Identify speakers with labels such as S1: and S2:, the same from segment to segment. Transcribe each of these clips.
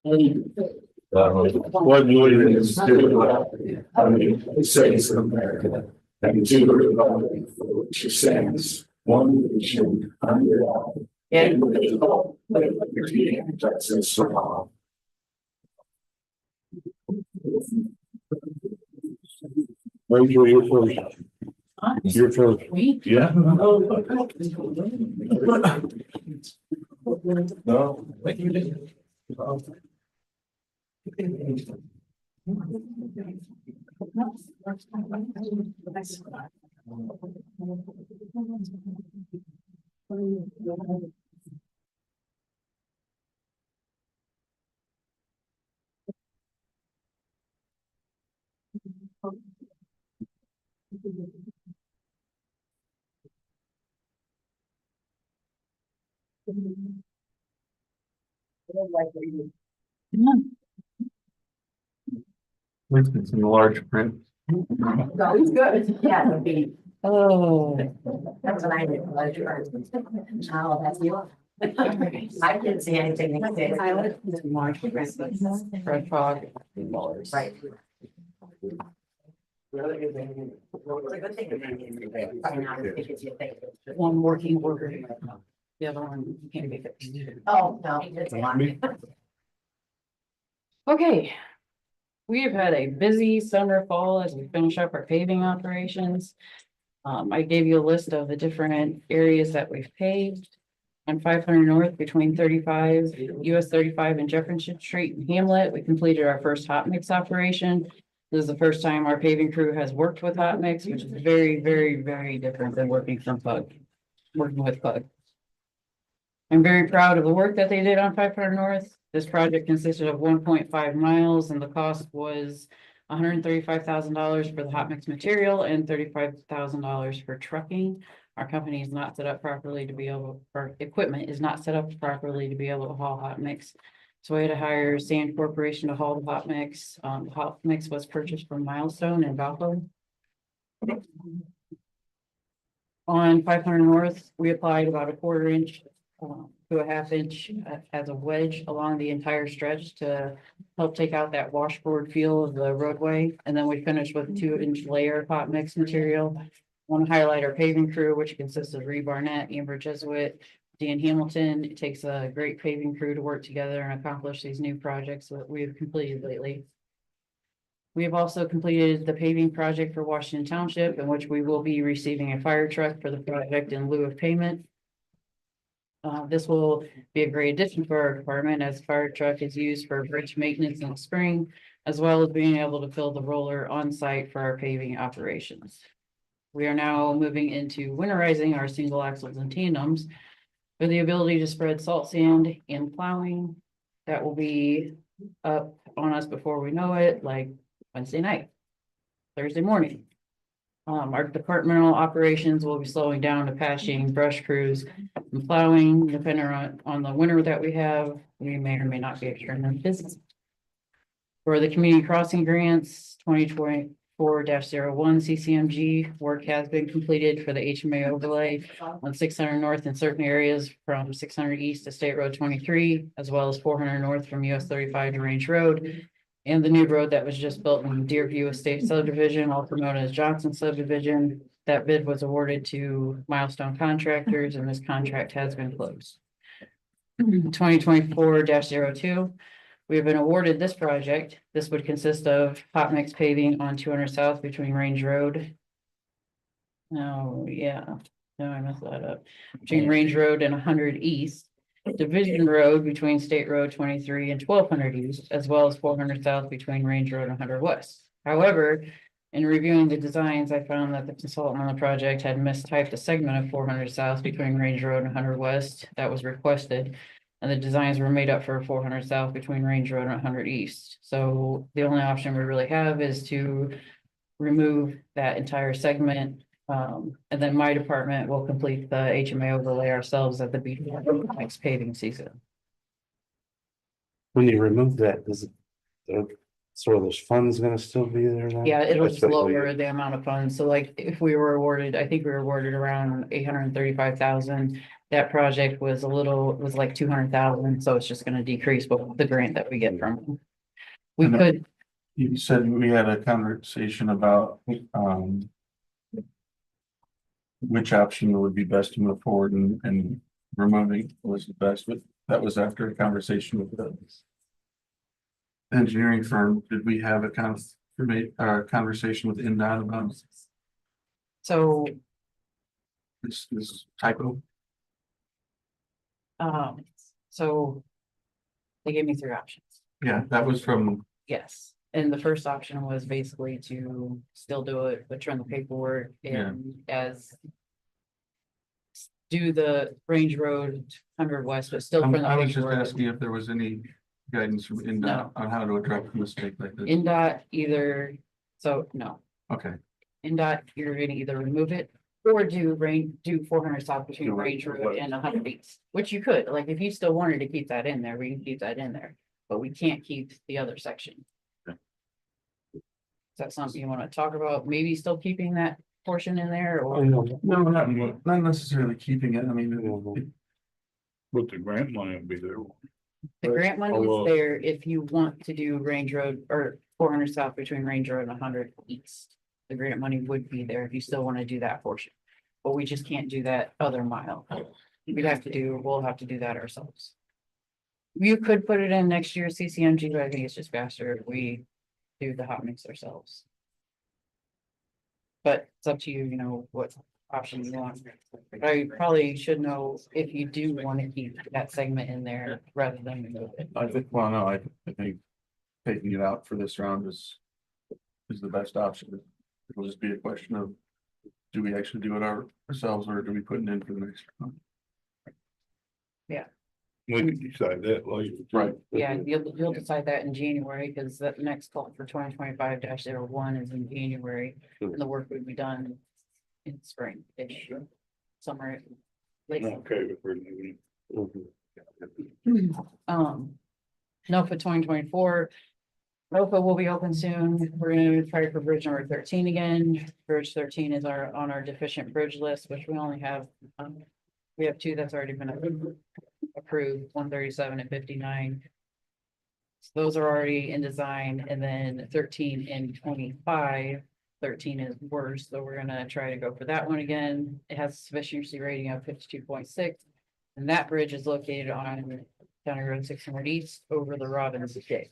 S1: What would is I mean, it says America and two she sends one nation under and Texas. Where's your first? Your first. Yeah. No. It's in large print.
S2: Always good. Yeah, it would be.
S3: Oh,
S2: That's what I did. Oh, that's you. I didn't see anything.
S3: I would March red fog.
S2: Right.
S3: One working order. The other one can't be fixed.
S2: Oh, no, it's a lot.
S3: Okay. We have had a busy summer, fall as we finish up our paving operations. I gave you a list of the different areas that we've paved. On 500 North between 35, US 35 and Jefferson Street in Hamlet, we completed our first hot mix operation. This is the first time our paving crew has worked with hot mix, which is very, very, very different than working with Pug. I'm very proud of the work that they did on 500 North. This project consisted of 1.5 miles and the cost was $135,000 for the hot mix material and $35,000 for trucking. Our company is not set up properly to be able, our equipment is not set up properly to be able to haul hot mix. So we had to hire Sand Corporation to haul the hot mix. The hot mix was purchased from Milestone in Valpo. On 500 North, we applied about a 1/4 inch to a half inch as a wedge along the entire stretch to help take out that washboard feel of the roadway. And then we finished with 2-inch layer hot mix material. Want to highlight our paving crew, which consists of Ree Barnett, Amber Jesuit, Dan Hamilton. It takes a great paving crew to work together and accomplish these new projects that we have completed lately. We have also completed the paving project for Washington Township, in which we will be receiving a fire truck for the project in lieu of payment. This will be a great addition for our department, as fire truck is used for bridge maintenance in the spring, as well as being able to fill the roller on site for our paving operations. We are now moving into winterizing our single axles and tandems for the ability to spread salt sand and plowing. That will be up on us before we know it, like Wednesday night, Thursday morning. Our departmental operations will be slowing down to patching, brush crews, and plowing, depending on the winter that we have. We may or may not be extending business. For the community crossing grants, 2024-01 CCMG work has been completed for the HMA overlay on 600 north in certain areas from 600 east to State Road 23, as well as 400 north from US 35 to Range Road. And the new road that was just built in Deerview Estate subdivision, also known as Johnson subdivision. That bid was awarded to Milestone Contractors, and this contract has been closed. 2024-02, we have been awarded this project. This would consist of hot mix paving on 200 south between Range Road. No, I messed that up. Between Range Road and 100 east. Division Road between State Road 23 and 1200 east, as well as 400 south between Range Road and 100 west. However, in reviewing the designs, I found that the consultant on the project had mistyped a segment of 400 south between Range Road and 100 west that was requested. And the designs were made up for 400 south between Range Road and 100 east. So the only option we really have is to remove that entire segment. And then my department will complete the HMA overlay ourselves at the beginning of next paving season.
S1: When you remove that, does it, sort of those funds gonna still be there then?
S3: Yeah, it'll just
S1: That's what we-
S3: lower the amount of funds. So like if we were awarded, I think we were awarded around 835,000. That project was like 200,000, so it's just gonna decrease the grant that we get from them. We
S4: And,
S3: could,
S4: You said we had a conversation about, which option would be best to move forward and removing was the best, but that was after a conversation with the engineering firm. Did we have a conversation with NDOT about
S3: so,
S4: this typo?
S3: so they gave me 3 options.
S4: Yeah, that was from,
S3: Yes, and the first option was basically to still do it, but turn the paperwork and do the Range Road 100 West, but still.
S4: I was just asking if there was any guidance from NDOT
S3: No.
S4: on how to address a mistake like this.
S3: NDOT either, so no,
S4: Okay,
S3: NDOT, you're gonna either remove it or do 400 south between Range Road and 100 east, which you could, like, if you still wanted to keep that in there, we can keep that in there, but we can't keep the other section.
S4: Okay.
S3: Is that something you wanna talk about? Maybe still keeping that portion in there or?
S4: no, not necessarily keeping it. I mean,
S1: But the grant money will be there.
S3: The grant money
S1: Oh,
S3: is there if you want to do Range Road or 400 south between Range Road and 100 east. The grant money would be there if you still want to do that portion. But we just can't do that other mile. We'll have to do that ourselves. You could put it in next year's CCMG, but I think it's just faster if we do the hot mix ourselves. But it's up to you, you know, what option you want. I probably should know if you do want to keep that segment in there rather than remove it.
S4: I think, well, no, I think taking it out for this round is the best option. It'll just be a question of, do we actually do it ourselves or do we put it in for the next round?
S1: We can decide that later.
S4: Right.
S3: Yeah, you'll decide that in January, because that next call for 2025-01 is in January, and the work would be done in spring-ish, summer. Late.
S1: Okay, if we're moving.
S3: No, for 2024. NOFA will be open soon. We're gonna try for bridge number 13 again. Bridge 13 is on our deficient bridge list, which we only have, we have 2 that's already been approved approved, 137 and 59. So those are already in design, and then 13 and 25. 13 is worse, so we're gonna try to go for that one again. It has a sufficiency rating of 52.6. And that bridge is located on County Road 600 East over the Robbins Ditch.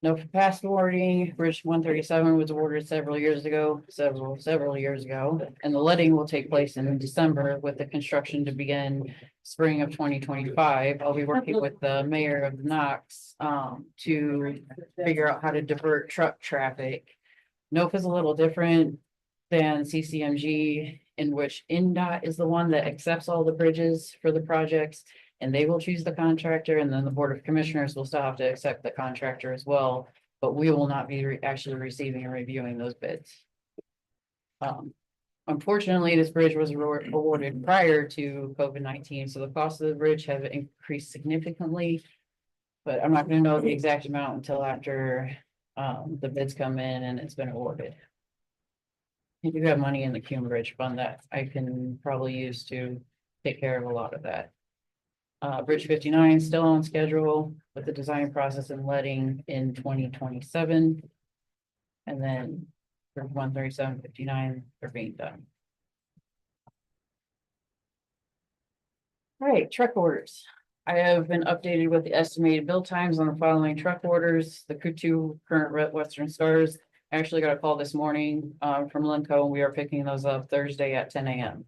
S3: No fast forwarding, Bridge 137 was awarded several years ago, several years ago, and the letting will take place in December with the construction to begin spring of 2025. I'll be working with the mayor of Knox to figure out how to divert truck traffic. NOFA is a little different than CCMG, in which NDOT is the one that accepts all the bridges for the projects. And they will choose the contractor, and then the Board of Commissioners will still have to accept the contractor as well. But we will not be actually receiving and reviewing those bids. Unfortunately, this bridge was awarded prior to COVID-19, so the cost of the bridge have increased significantly. But I'm not gonna know the exact amount until after the bids come in and it's been awarded. You do have money in the Cume Bridge Fund that I can probably use to take care of a lot of that. Bridge 59 still on schedule with the design process and letting in 2027. And then for 137, 59, they're being done. All right, truck orders. I have been updated with the estimated build times on the following truck orders. The two current Western Stars. I actually got a call this morning from Linco, and we are picking those up Thursday at 10 a.m.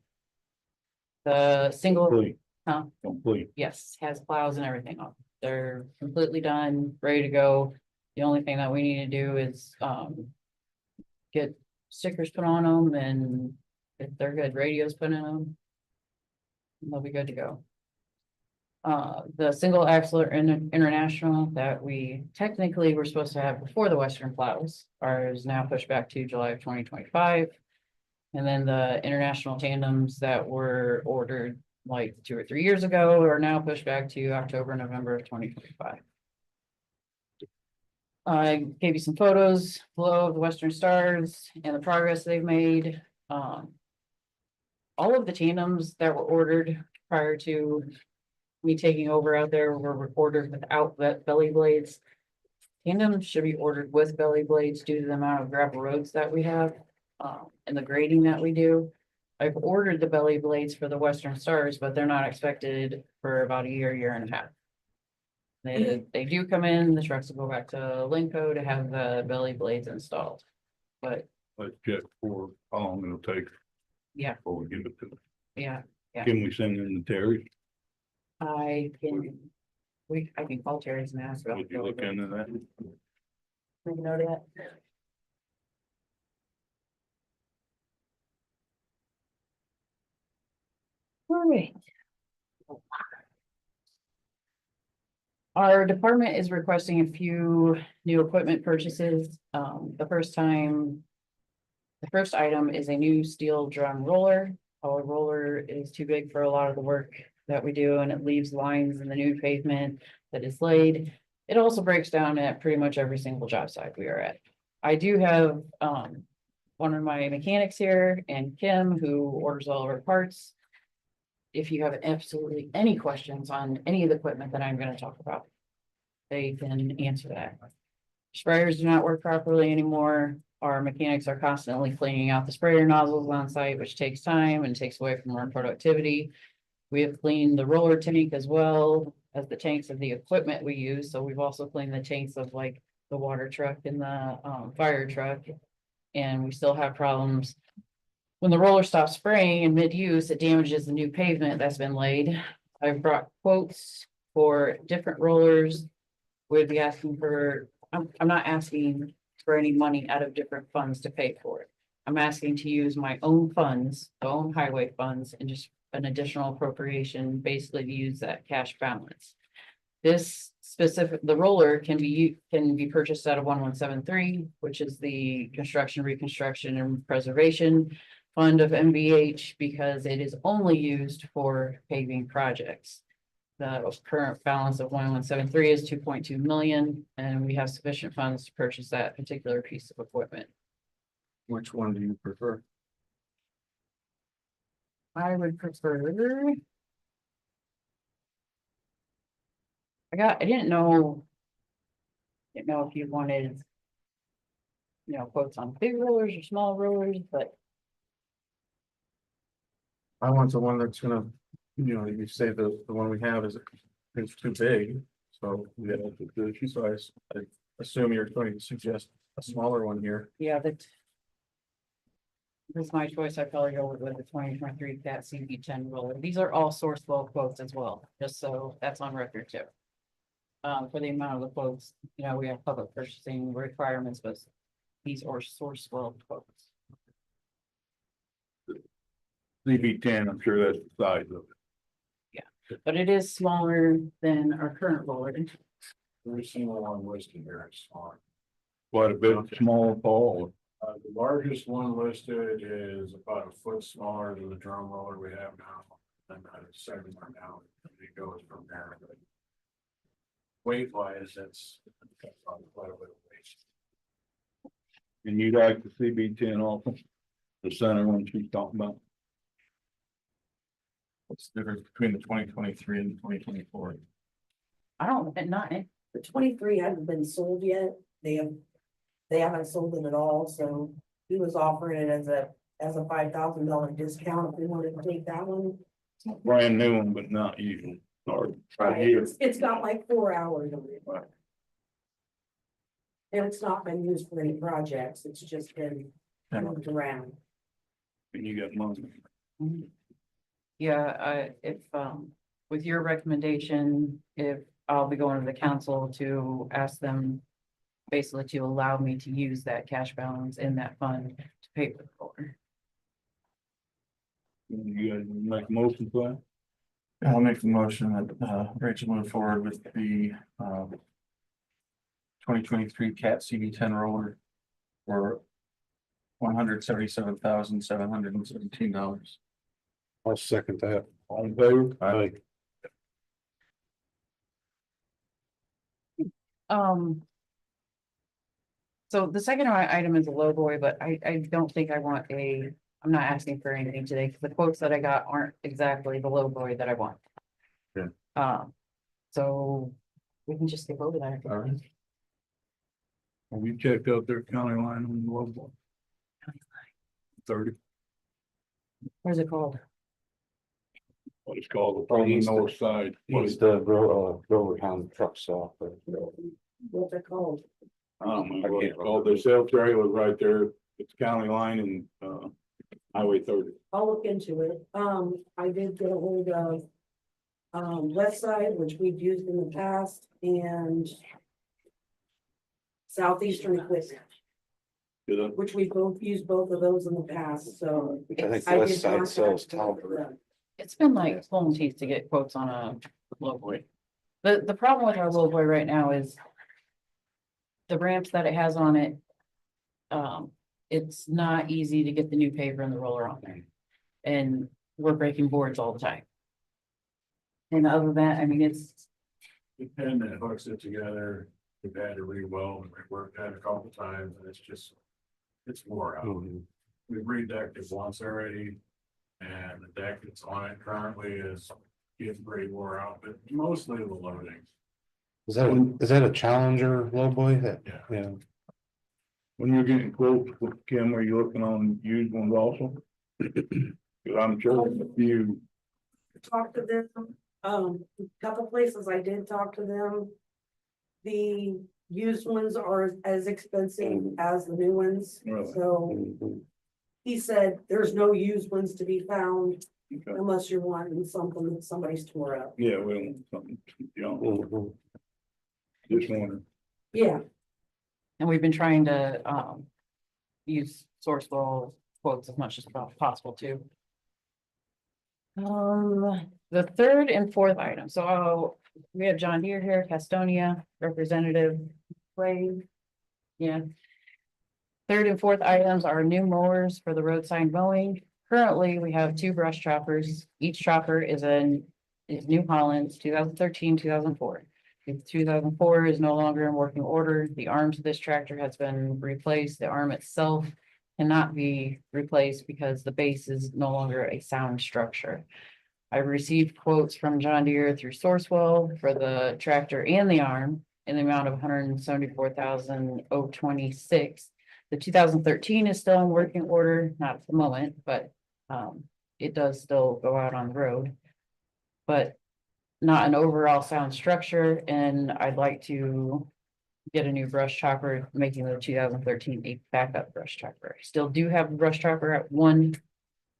S3: The single.
S1: Complete.
S3: Huh?
S1: Complete.
S3: Yes, has plows and everything on. They're completely done, ready to go. The only thing that we need to do is get stickers put on them, and if they're good, radios put in them, they'll be good to go. The single axle international that we technically were supposed to have before the Western plows is now pushed back to July of 2025. And then the international tandems that were ordered like 2 or 3 years ago are now pushed back to October, November of 2025. I gave you some photos below of the Western Stars and the progress they've made. All of the tandems that were ordered prior to me taking over out there were ordered without belly blades. Tandems should be ordered with belly blades due to the amount of gravel roads that we have and the grading that we do. I've ordered the belly blades for the Western Stars, but they're not expected for about a year and a half. They do come in, the trucks will go back to Linco to have the belly blades installed. But
S5: Let's check for how long it'll take
S3: yeah,
S5: before we give it to them.
S3: yeah,
S5: Can we send in the Terry?
S3: I can call Terry's and ask.
S5: Would you look into that?
S3: Make a note of that. All right. Our department is requesting a few new equipment purchases. The first item is a new steel drum roller. Our roller is too big for a lot of the work that we do, and it leaves lines in the new pavement that is laid. It also breaks down at pretty much every single job site we are at. I do have one of my mechanics here and Kim, who orders all of our parts. If you have absolutely any questions on any of the equipment that I'm going to talk about, they can answer that. Sprayers do not work properly anymore. Our mechanics are constantly cleaning out the sprayer nozzles on site, which takes time and takes away from our productivity. We have cleaned the roller tank as well as the tanks of the equipment we use. So we've also cleaned the tanks of like the water truck and the fire truck. And we still have problems. When the roller stops spraying in mid-use, it damages the new pavement that's been laid. I've brought quotes for different rollers. We'd be asking for, I'm not asking for any money out of different funds to pay for it. I'm asking to use my own funds, own highway funds, and just an additional appropriation, basically to use that cash balance. This the roller can be purchased out of 1173, which is the construction, reconstruction, and preservation fund of MVH, because it is only used for paving projects. The current balance of 1173 is 2.2 million, and we have sufficient funds to purchase that particular piece of equipment.
S4: Which one do you prefer?
S3: I would prefer. I didn't know. Didn't know if you wanted. Quotes on big rollers or small rollers, but
S4: I want the one that's gonna, you say the one we have is too big, so. Yeah, so I assume you're going to suggest a smaller one here.
S3: yeah, that. This is my choice. I probably go with the 2023 Cat CB10 roller. These are all Sourcewell quotes as well, just so that's on record too. For the amount of the quotes, we have public purchasing requirements, but these are Sourcewell quotes.
S5: CB10, I'm sure that's the size of it.
S3: But it is smaller than our current roller.
S6: Every single one listed here is small.
S5: Quite a bit small, Paul.
S6: The largest one listed is about a foot smaller than the drum roller we have now. And the second one down, it goes from there. But weight wise, it's quite a bit of weight.
S5: And you like the CB10 also? The center one she's talking about?
S4: What's the difference between the 2023 and the 2024?
S3: I don't, not,
S2: The 23 hasn't been sold yet. They haven't sold it at all, so he was offering it as a $5,000 discount if we wanted to take that one.
S5: Brand new one, but not used. Or
S2: It's got like 4 hours on it. And it's not been used for any projects, it's just been moved around.
S5: and you got money.
S3: yeah, if, with your recommendation, if I'll be going to the council to ask them. Basically to allow me to use that cash balance in that fund to pay for the roller.
S5: You guys make a motion for that?
S4: I'll make the motion that Rachel move forward with the 2023 Cat CB10 roller for $177,717.
S1: I'll second that.
S5: All in favor?
S1: Aye.
S3: So the second item is a low boy, but I don't think I want I'm not asking for anything today, because the quotes that I got aren't exactly the low boy that I want.
S5: Yeah.
S3: So we can just skip over that.
S4: All right.
S5: Have you checked out their county line on the local? 30,
S3: Where's it called?
S5: what it's called, on the north side. What
S1: He's
S5: is,
S1: the Grover Hound truck stop.
S2: What's it called?
S5: I don't know what it's called, their sales trailer right there, it's county line and, Highway 30.
S2: I'll look into it. I did get a hold of West Side, which we've used in the past, and Southeastern Equipment,
S5: Good.
S2: which we both used both of those in the past, so.
S1: I think
S2: I
S1: West
S2: did
S1: Side
S2: contact
S1: sells
S2: both of
S1: Talbot.
S2: them.
S3: It's been like pulling teeth to get quotes on a low boy. The problem with our low boy right now is the ramps that it has on it. It's not easy to get the new paver and the roller on there. And we're breaking boards all the time. And other than that, I mean, it's,
S6: The pin that hooks it together, we've had to re-weld and rework that a couple times, and it's wore out. We've redecked it once already. And the deck that's on it currently is getting pretty wore out, but mostly the loading.
S1: Is that a Challenger low boy?
S6: Yeah.
S5: When you're getting quotes with Kim, are you looking on used ones also? Cause I'm sure if you,
S2: Talk to them, a couple places I did talk to them. The used ones are as expensive as the new ones,
S5: Really?
S2: so he said there's no used ones to be found
S5: okay,
S2: unless you're wanting something that somebody's tore up.
S5: yeah, we don't want something, just wondering.
S2: Yeah,
S3: and we've been trying to, use Sourcewell quotes as much as possible too. The third and fourth item, so we have John Deere here, Castonia, Representative Wade. Yeah. Third and fourth items are new mowers for the roadside mowing. Currently, we have 2 brush choppers. Each chopper is New Holland's 2013, 2004. The 2004 is no longer in working order. The arms of this tractor has been replaced. The arm itself cannot be replaced because the base is no longer a sound structure. I received quotes from John Deere through Sourcewell for the tractor and the arm in the amount of 174,026. The 2013 is still in working order, not at the moment, but it does still go out on the road. But not an overall sound structure, and I'd like to get a new brush chopper, making the 2013 a backup brush chopper. I still do have a brush chopper at one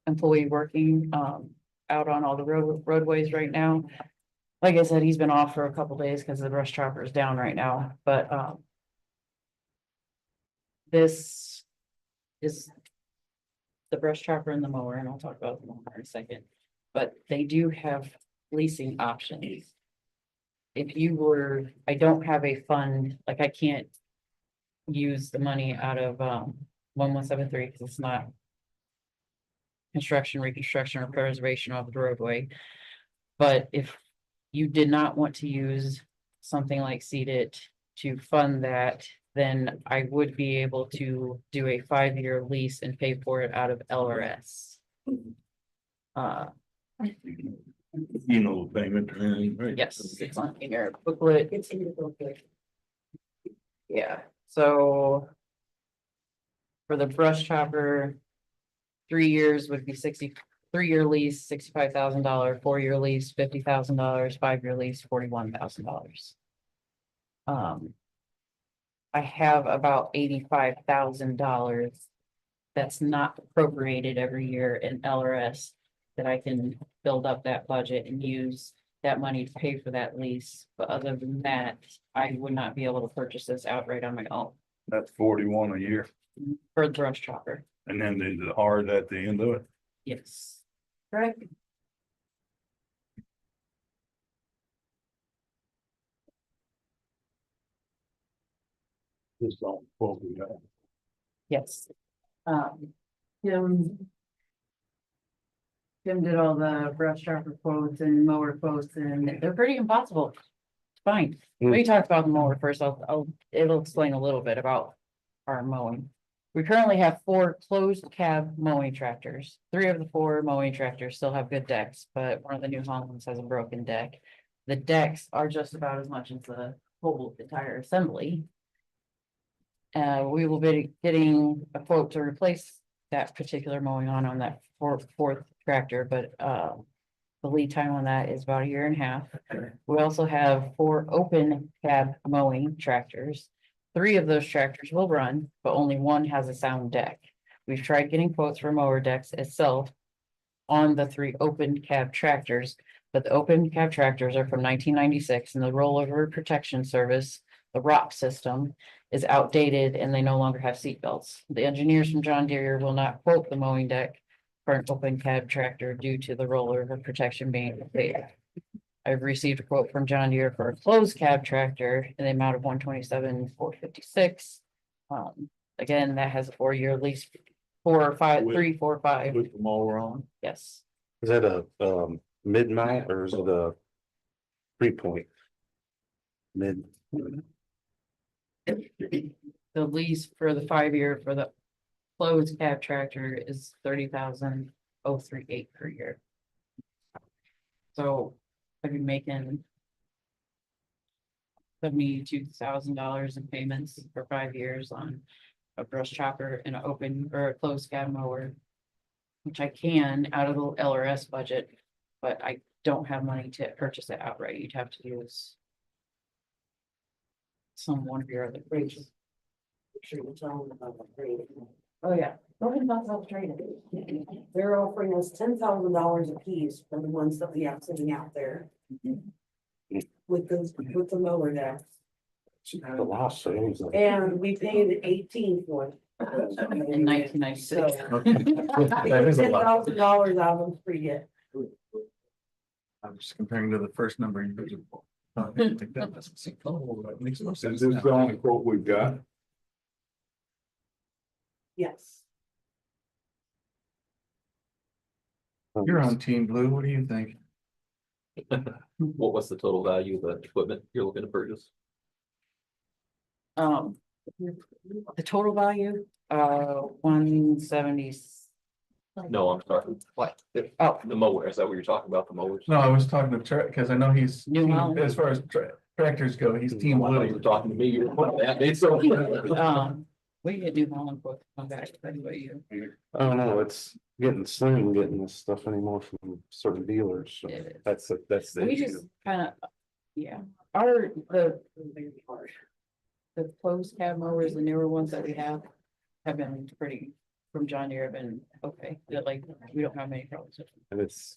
S3: employee working out on all the roadways right now. Like I said, he's been off for a couple days because the brush chopper is down right now, but this is the brush chopper and the mower, and I'll talk about the mower in a second. But they do have leasing options. If you were, I don't have a fund, like I can't use the money out of 1173 because it's not construction, reconstruction, or preservation of the roadway. But if you did not want to use something like Seed It to fund that, then I would be able to do a 5-year lease and pay for it out of LRS.
S5: You know, payment or anything, right?
S3: Yes, it's on in your booklet.
S2: It's in the book there.
S3: Yeah, so for the brush chopper, 3 years would be 3-year lease, $65,000, 4-year lease, $50,000, 5-year lease, $41,000. I have about $85,000 that's not appropriated every year in LRS that I can build up that budget and use that money to pay for that lease. But other than that, I would not be able to purchase this outright on my own
S5: That's 41 a year,
S3: for the brush chopper.
S5: and then the hard at the end of it.
S3: Yes. Correct.
S5: Just don't quote me that.
S3: Yes. Tim. Tim did all the brush chopper quotes and mower quotes, and they're pretty impossible. It's fine. We talked about the mower first. It'll explain a little bit about our mowing. We currently have 4 closed cab mowing tractors. 3 of the 4 mowing tractors still have good decks, but one of the New Hollands has a broken deck. The decks are just about as much as the whole entire assembly. We will be getting a quote to replace that particular mowing on that fourth tractor, but the lead time on that is about 1.5 years. We also have 4 open cab mowing tractors. 3 of those tractors will run, but only 1 has a sound deck. We've tried getting quotes for mower decks itself on the 3 open cab tractors, but the open cab tractors are from 1996, and the rollover protection service, the ROP system, is outdated and they no longer have seat belts. The engineers from John Deere will not quote the mowing deck for an open cab tractor due to the rollover protection being outdated. I've received a quote from John Deere for a closed cab tractor in the amount of $127,456. Again, that has a 4-year lease, 4 or 5, 3, 4, 5.
S5: With the mower on.
S3: Yes,
S1: Is that a mid-mount or is it a 3-point? Mid.
S3: the lease for the 5-year for the closed cab tractor is $30,038 per year. So I've been making $72,000 in payments for 5 years on a brush chopper and an open or a closed cab mower, which I can out of the LRS budget, but I don't have money to purchase it outright. You'd have to use one of your other rates.
S2: Sure, you tell them about the trade.
S3: Oh, yeah. Go ahead and talk about the trade.
S2: They're offering us $10,000 a piece for the ones that we have sitting out there. With the mower decks,
S1: The loss sales.
S2: and we paid 18 for it.
S3: In 1996.
S4: That is a lot.
S2: $10,000 out of them free yet.
S4: I'm just comparing to the first number you guys are. That makes no
S5: Is
S4: sense.
S5: this the only quote we've got?
S2: Yes.
S4: You're on Team Blue. What do you think?
S7: What's the total value of the equipment you're looking to purchase?
S3: The total value, 170.
S7: No, I'm sorry.
S3: What?
S7: Oh, the mower, is that what you're talking about, the mowers?
S4: No, I was talking to Trent, because I know he's,
S3: New Holland.
S4: as far as tractors go, he's team
S7: I thought you
S4: little.
S7: were talking to me, you were pointing at me, so.
S3: We get New Holland quote, come back, tell you what you.
S1: I don't know, it's getting slim getting this stuff anymore from certain dealers, so
S3: It is.
S1: that's the
S3: We
S1: issue.
S3: just kind of, yeah, the closed cab mowers, the newer ones that we have been pretty, from John Deere have been okay. They're like, we don't have many problems with them.
S1: And it's,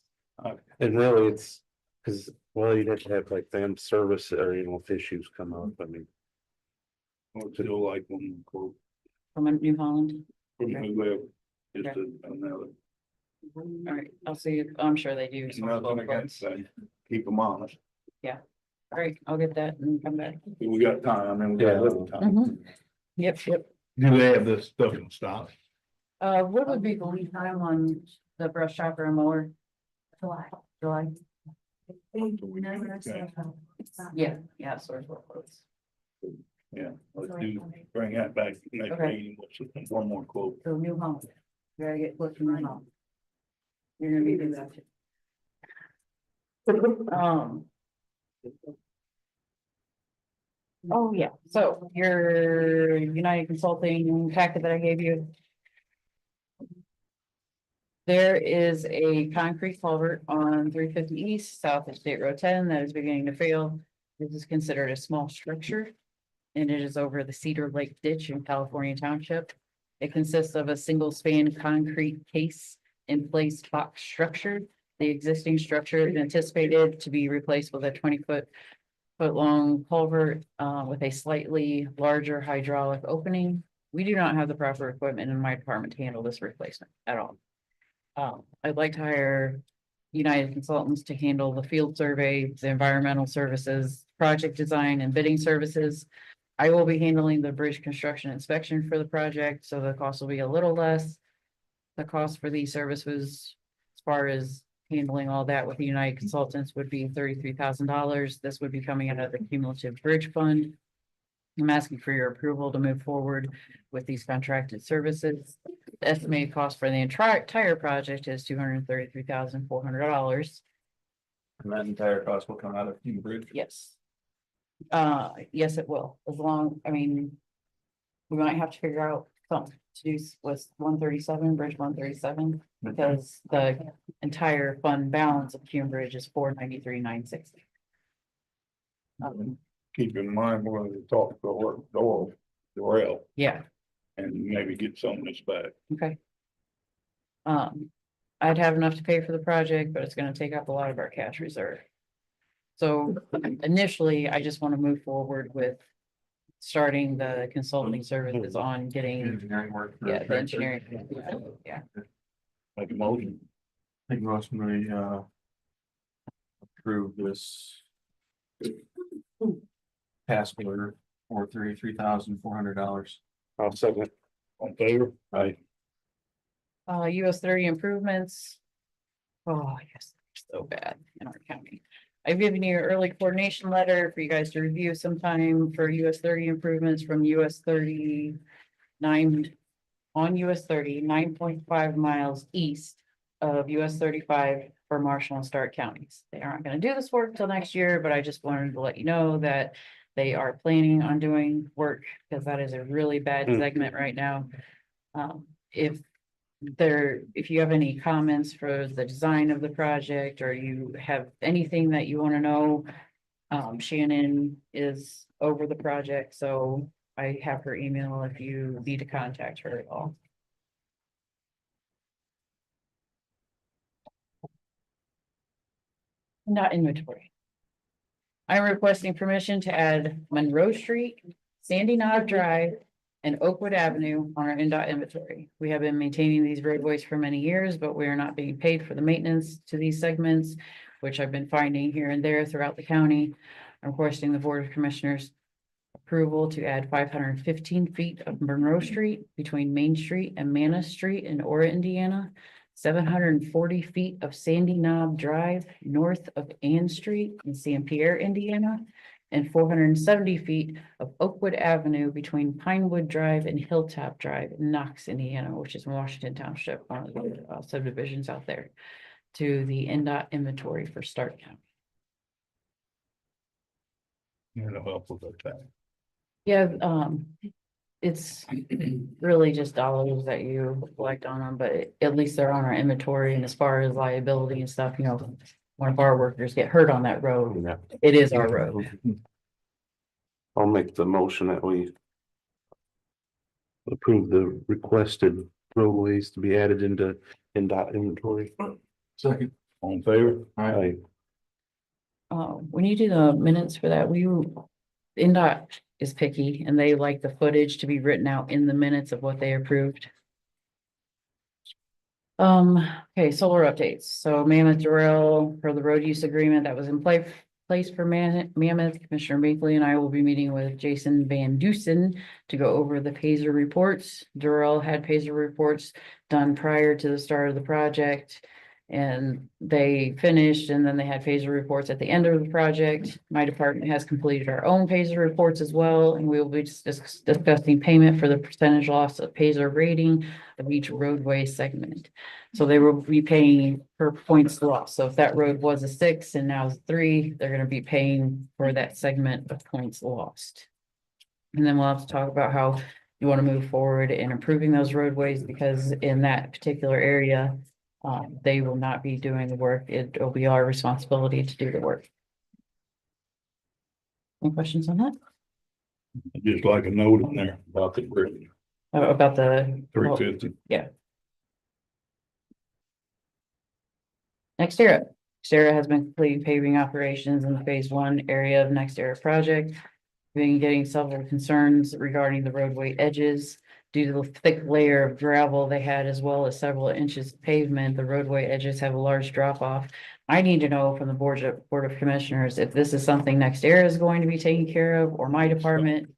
S1: and really it's, cause, well, you'd have to have like them service or, you know, if issues come up, I mean.
S5: Or still like one quote
S3: From a New Holland.
S5: from
S3: Okay.
S5: whoever, just another,
S3: All right, I'll see, I'm sure they do. some
S5: nothing
S3: quotes.
S5: against that, keep them honest.
S3: All right, I'll get that and come back.
S5: We got time, and we got a little time.
S3: Mhm. Yep.
S5: Do they have this stuff in stock?
S3: What would be the lead time on the brush chopper and mower? July. Yeah, source work quotes.
S5: Yeah, let's do, bring that back next
S3: Okay.
S5: meeting, with one more quote.
S3: So New Holland, gotta get quotes from New Holland. You're gonna be doing that too. Oh, yeah, so your United Consulting packet that I gave you. There is a concrete culvert on 350 East, south of State Road 10, that is beginning to fail. This is considered a small structure. And it is over the Cedar Lake Ditch in California Township. It consists of a single span concrete case in place box structure. The existing structure is anticipated to be replaced with a 20-foot long culvert with a slightly larger hydraulic opening. We do not have the proper equipment in my department to handle this replacement at all. I'd like to hire United Consultants to handle the field survey, the environmental services, project design and bidding services. I will be handling the bridge construction inspection for the project, so the cost will be a little less. The cost for these services, as far as handling all that with the United Consultants, would be $33,000. This would be coming out of the cumulative bridge fund. I'm asking for your approval to move forward with these contracted services. The estimated cost for the entire project is $233,400.
S4: And that entire cost will come out of Team Bridge.
S3: Yes. Yes, it will, as long, I mean. We might have to figure out something to do with 137, Bridge 137, because the entire fund balance of Cume Bridge is 493,960.
S5: Keep in mind, we're gonna talk to Doral,
S3: Yeah,
S5: and maybe get some of this back.
S3: okay. I'd have enough to pay for the project, but it's gonna take up a lot of our cash reserve. So initially, I just want to move forward with starting the consulting services on getting,
S4: Engineering work. for
S3: yeah, the
S4: tractor.
S3: engineering. Yeah,
S5: Make a motion.
S4: Make a motion, we, approve this. Task order for $33,400.
S1: I'll second.
S5: On favor?
S1: Aye.
S3: US 30 improvements. Oh, yes, they're so bad in our county. I've given you an early coordination letter for you guys to review sometime for US 30 improvements from US 39 on US 30, 9.5 miles east of US 35 for Marshall and Starke counties. They aren't gonna do this work till next year, but I just wanted to let you know that they are planning on doing work, because that is a really bad
S1: Hmm.
S3: segment right now. If you have any comments for the design of the project, or you have anything that you want to know, Shannon is over the project, so I have her email if you need to contact her at all. Not inventory. I'm requesting permission to add Monroe Street, Sandy Knob Drive, and Oakwood Avenue on our NDOT inventory. We have been maintaining these roadways for many years, but we are not being paid for the maintenance to these segments, which I've been finding here and there throughout the county. I'm requesting the Board of Commissioners approval to add 515 feet of Monroe Street between Main Street and Manna Street in Ora, Indiana. 740 feet of Sandy Knob Drive north of Ann Street in St. Pierre, Indiana. and 470 feet of Oakwood Avenue between Pinewood Drive and Hilltop Drive in Knox, Indiana, which is in Washington Township, one of the subdivisions out there, to the NDOT inventory for Starke County.
S5: It'll help with that.
S3: Yeah, it's really just dollars that you collect on them, but at least they're on our inventory, and as far as liability and stuff, you know, one of our workers get hurt on that road,
S1: Yeah.
S3: it is our road.
S1: I'll make the motion that we approve the requested roadways to be added into NDOT inventory.
S4: Second.
S5: All in favor?
S1: Aye.
S3: When you do the minutes for that, NDOT is picky and they like the footage to be written out in the minutes of what they approved. Okay, solar updates. So Mammoth Drill for the road use agreement that was in place for Mammoth, Commissioner Binkley and I will be meeting with Jason Van Dusen to go over the Pazer reports. Durrell had Pazer reports done prior to the start of the project. And they finished, and then they had Pazer reports at the end of the project. My department has completed our own Pazer reports as well, and we will be discussing payment for the percentage loss of Pazer rating of each roadway segment. So they will be paying per points lost. So if that road was a 6 and now it's 3, they're gonna be paying for that segment of points lost. And then we'll have to talk about how you want to move forward in improving those roadways, because in that particular area, they will not be doing the work. It will be our responsibility to do the work. Any questions on that?
S5: Just like a note in there about the bridge,
S3: About the
S5: 350.
S3: NextEra. NextEra has been completing paving operations in the phase 1 area of NextEra project. Been getting several concerns regarding the roadway edges. Due to the thick layer of gravel they had, as well as several inches of pavement, the roadway edges have a large drop off. I need to know from the Board of Commissioners if this is something NextEra is going to be taking care of, or my department.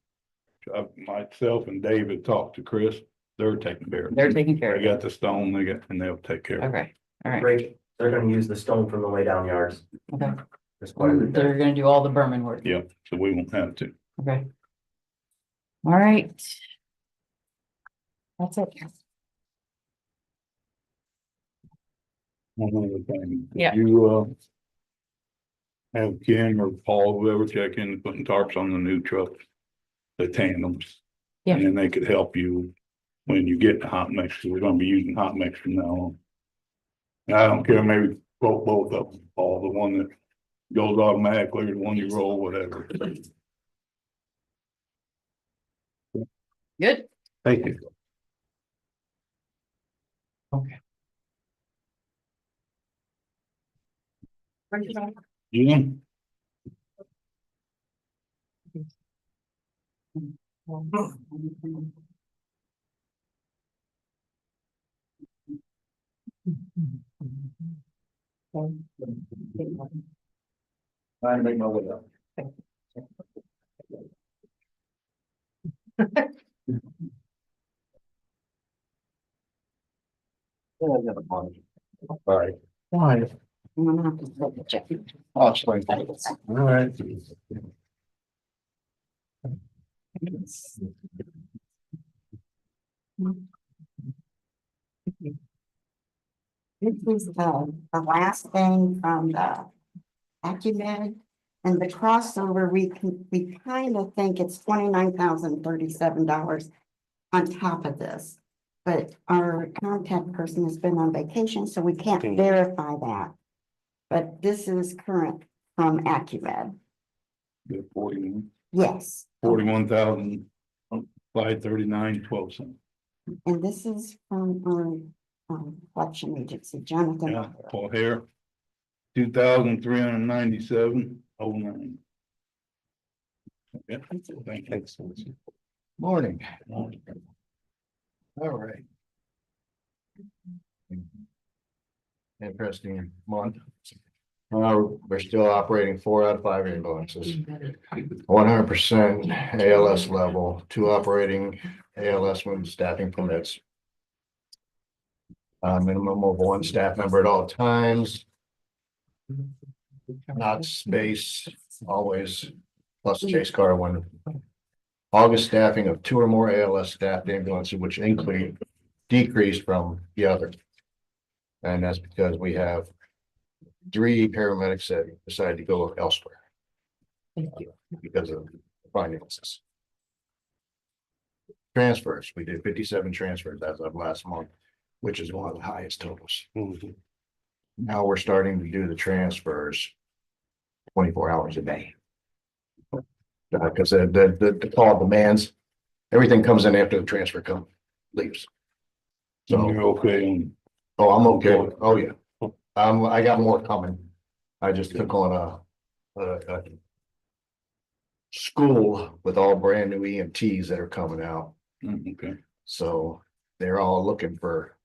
S5: Myself and David talked to Chris, they're taking care of it.
S3: They're taking care of
S5: They
S3: it.
S5: got the stone, and they'll take care of it.
S3: Okay, all right.
S8: Great, they're gonna use the stone from the way down yards.
S3: Okay.
S8: There's quite a bit there.
S3: They're gonna do all the Berman work.
S5: Yeah, so we won't have to.
S3: Okay. All right. That's it.
S5: One other thing.
S3: Yeah.
S5: You, have Ken or Paul, whoever check in, putting tarps on the new trucks, the tandems.
S3: Yeah.
S5: And then they could help you when you get the hot mix, 'cause we're gonna be using hot mix from now on. And I don't care, maybe quote both of them, Paul, the one that goes automatically, or the one you roll, whatever.
S3: Good.
S1: Thank you.
S3: Okay.
S5: Yeah.
S8: Trying to make my way up.
S5: All right.
S8: Why?
S5: I'll explain.
S8: All right.
S9: This is the last thing from the Acumen, and the crossover, we kind of think it's $29,037 on top of this. But our contact person has been on vacation, so we can't verify that. But this is current from Acumen.
S5: 41,539.12.
S9: And this is from our collection agency, Jonathan.
S5: Yeah, Paul Hare, 2,397.09. Yeah, thank you.
S8: Morning. All right. Interesting month. We're still operating 4 out of 5 ambulances. 100% ALS level, 2 operating ALS when staffing permits. Minimum of 1 staff member at all times. Not space, always plus the chase car one. August staffing of 2 or more ALS staffed ambulances, which decreased from the other. And that's because we have 3 paramedics that decided to go elsewhere.
S3: Thank you.
S8: Because of finances. Transfers, we did 57 transfers as of last month, which is one of the highest totals.
S1: Mhm.
S8: Now we're starting to do the transfers 24 hours a day. Because the call demands, everything comes in after the transfer leaves.
S5: So you're
S8: So,
S5: okay on,
S8: oh, I'm okay. Oh, yeah. I got more coming. I just took on a school with all brand new EMTs that are coming out.
S5: okay,
S8: So they're all looking for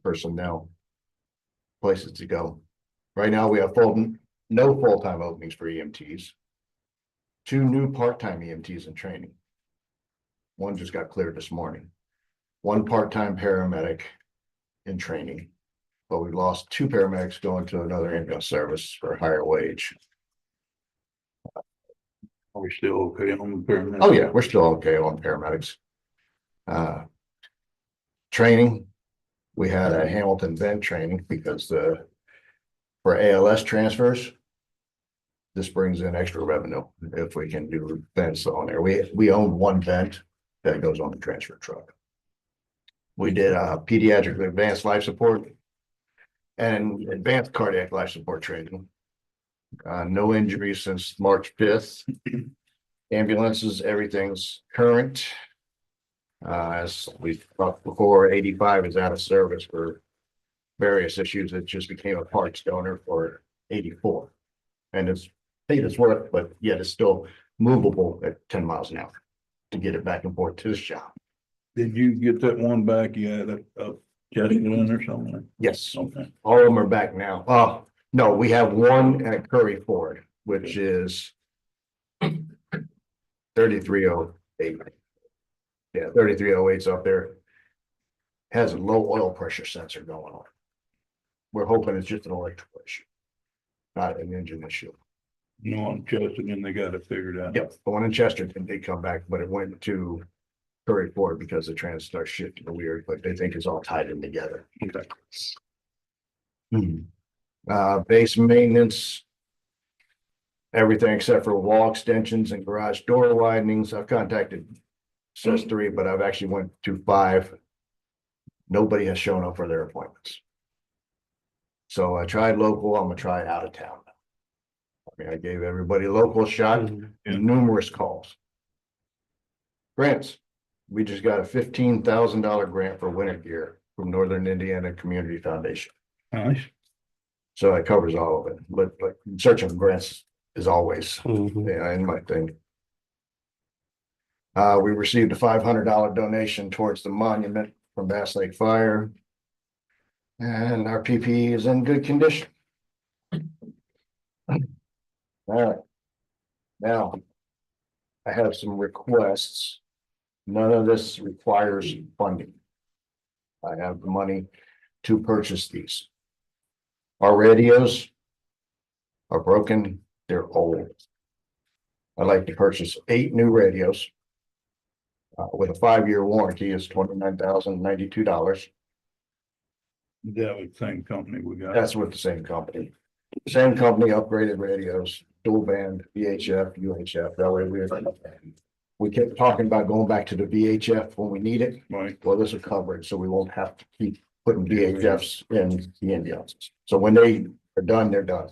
S8: personnel. Places to go. Right now, we have no full-time openings for EMTs. 2 new part-time EMTs in training. One just got cleared this morning. 1 part-time paramedic in training. But we lost 2 paramedics going to another ambulance service for a higher wage.
S5: are we still okay on the paramedic?
S8: Oh, yeah, we're still okay on paramedics. Training, we had a Hamilton vent training because for ALS transfers, this brings in extra revenue if we can do vents on there. We own 1 vent that goes on the transfer truck. We did pediatric advanced life support and advanced cardiac life support training. No injuries since March 5th. Ambulances, everything's current. As we talked before, 85 is out of service for various issues. It just became a parts donor for 84. And it's paid its worth, but yet it's still movable at 10 miles an hour to get it back and forth to the shop.
S5: Did you get that one back? You had a Chesterton or something?
S8: Yes,
S5: Okay.
S8: all of them are back now. No, we have 1 at Curry Ford, which is 3308. Yeah, 3308's up there. Has a low oil pressure sensor going on. We're hoping it's just an electrical issue, not an engine issue.
S5: You know, on Chesterton, they got it figured out.
S8: Yep, the one in Chesterton did come back, but it went to Curry Ford because the trans starts shifting weird, but they think it's all tied in together.
S5: Okay.
S8: Base maintenance. Everything except for wall extensions and garage door widenings. I've contacted says 3, but I've actually went to 5. Nobody has shown up for their appointments. So I tried local, I'm gonna try out of town. I mean, I gave everybody local a shot and numerous calls. Grants, we just got a $15,000 grant for winter gear from Northern Indiana Community Foundation.
S5: Nice.
S8: So that covers all of it, but like searching for grants is always
S1: Mhm.
S8: in my thing. We received a $500 donation towards the monument from Bass Lake Fire. And our PPE is in good condition. All right. Now, I have some requests. None of this requires funding. I have the money to purchase these. Our radios are broken, they're old. I'd like to purchase 8 new radios. With a 5-year warranty is $29,092.
S5: That was the same company we got.
S8: That's with the same company. Same company, upgraded radios, dual band, VHF, UHF. That way we kept talking about going back to the VHF when we need it.
S5: Right.
S8: Well, this will cover it, so we won't have to keep putting VHFs in the ambulances. So when they are done, they're done.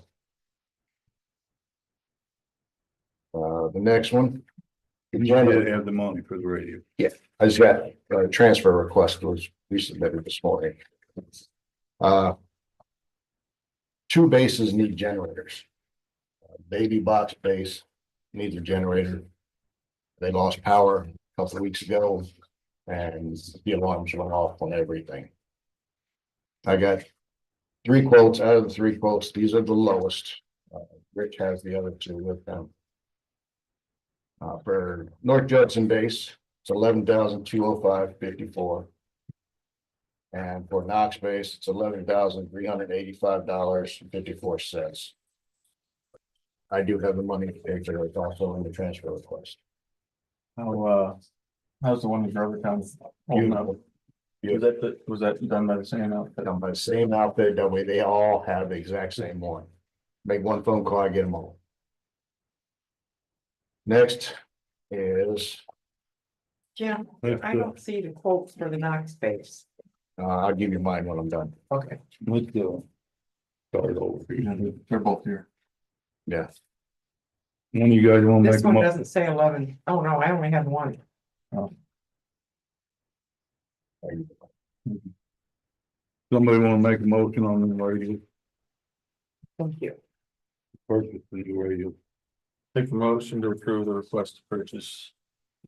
S8: The next one.
S5: You did have the money for the radio.
S8: I just got a transfer request was resubmitted this morning. 2 bases need generators. Baby box base needs a generator. They lost power a couple of weeks ago and the alarms went off on everything. I got 3 quotes. Out of the 3 quotes, these are the lowest. Rich has the other 2 with them. For North Judson base, it's $11,205.54. And for Knox base, it's $11,385.54. I do have the money to pay for it, it's also in the transfer request.
S4: How's the one in Germantown? holding up? Was that done by the same outfit?
S8: Done by the same outfit, that way they all have the exact same one. Make one phone call, I get them all. Next is,
S10: Jim,
S5: That's
S10: I
S5: good.
S10: don't see the quotes for the Knox space.
S8: I'll give you mine when I'm done.
S10: Okay.
S5: Let's go. Start over.
S4: They're both here.
S8: Yeah,
S5: One of you guys wanna
S10: This
S5: make a
S10: one
S5: mo-
S10: doesn't say 11. Oh, no, I only have one.
S5: somebody wanna make a motion on the radio,
S10: Thank you.
S5: purchase the new radio?
S4: Take the motion to approve the request to purchase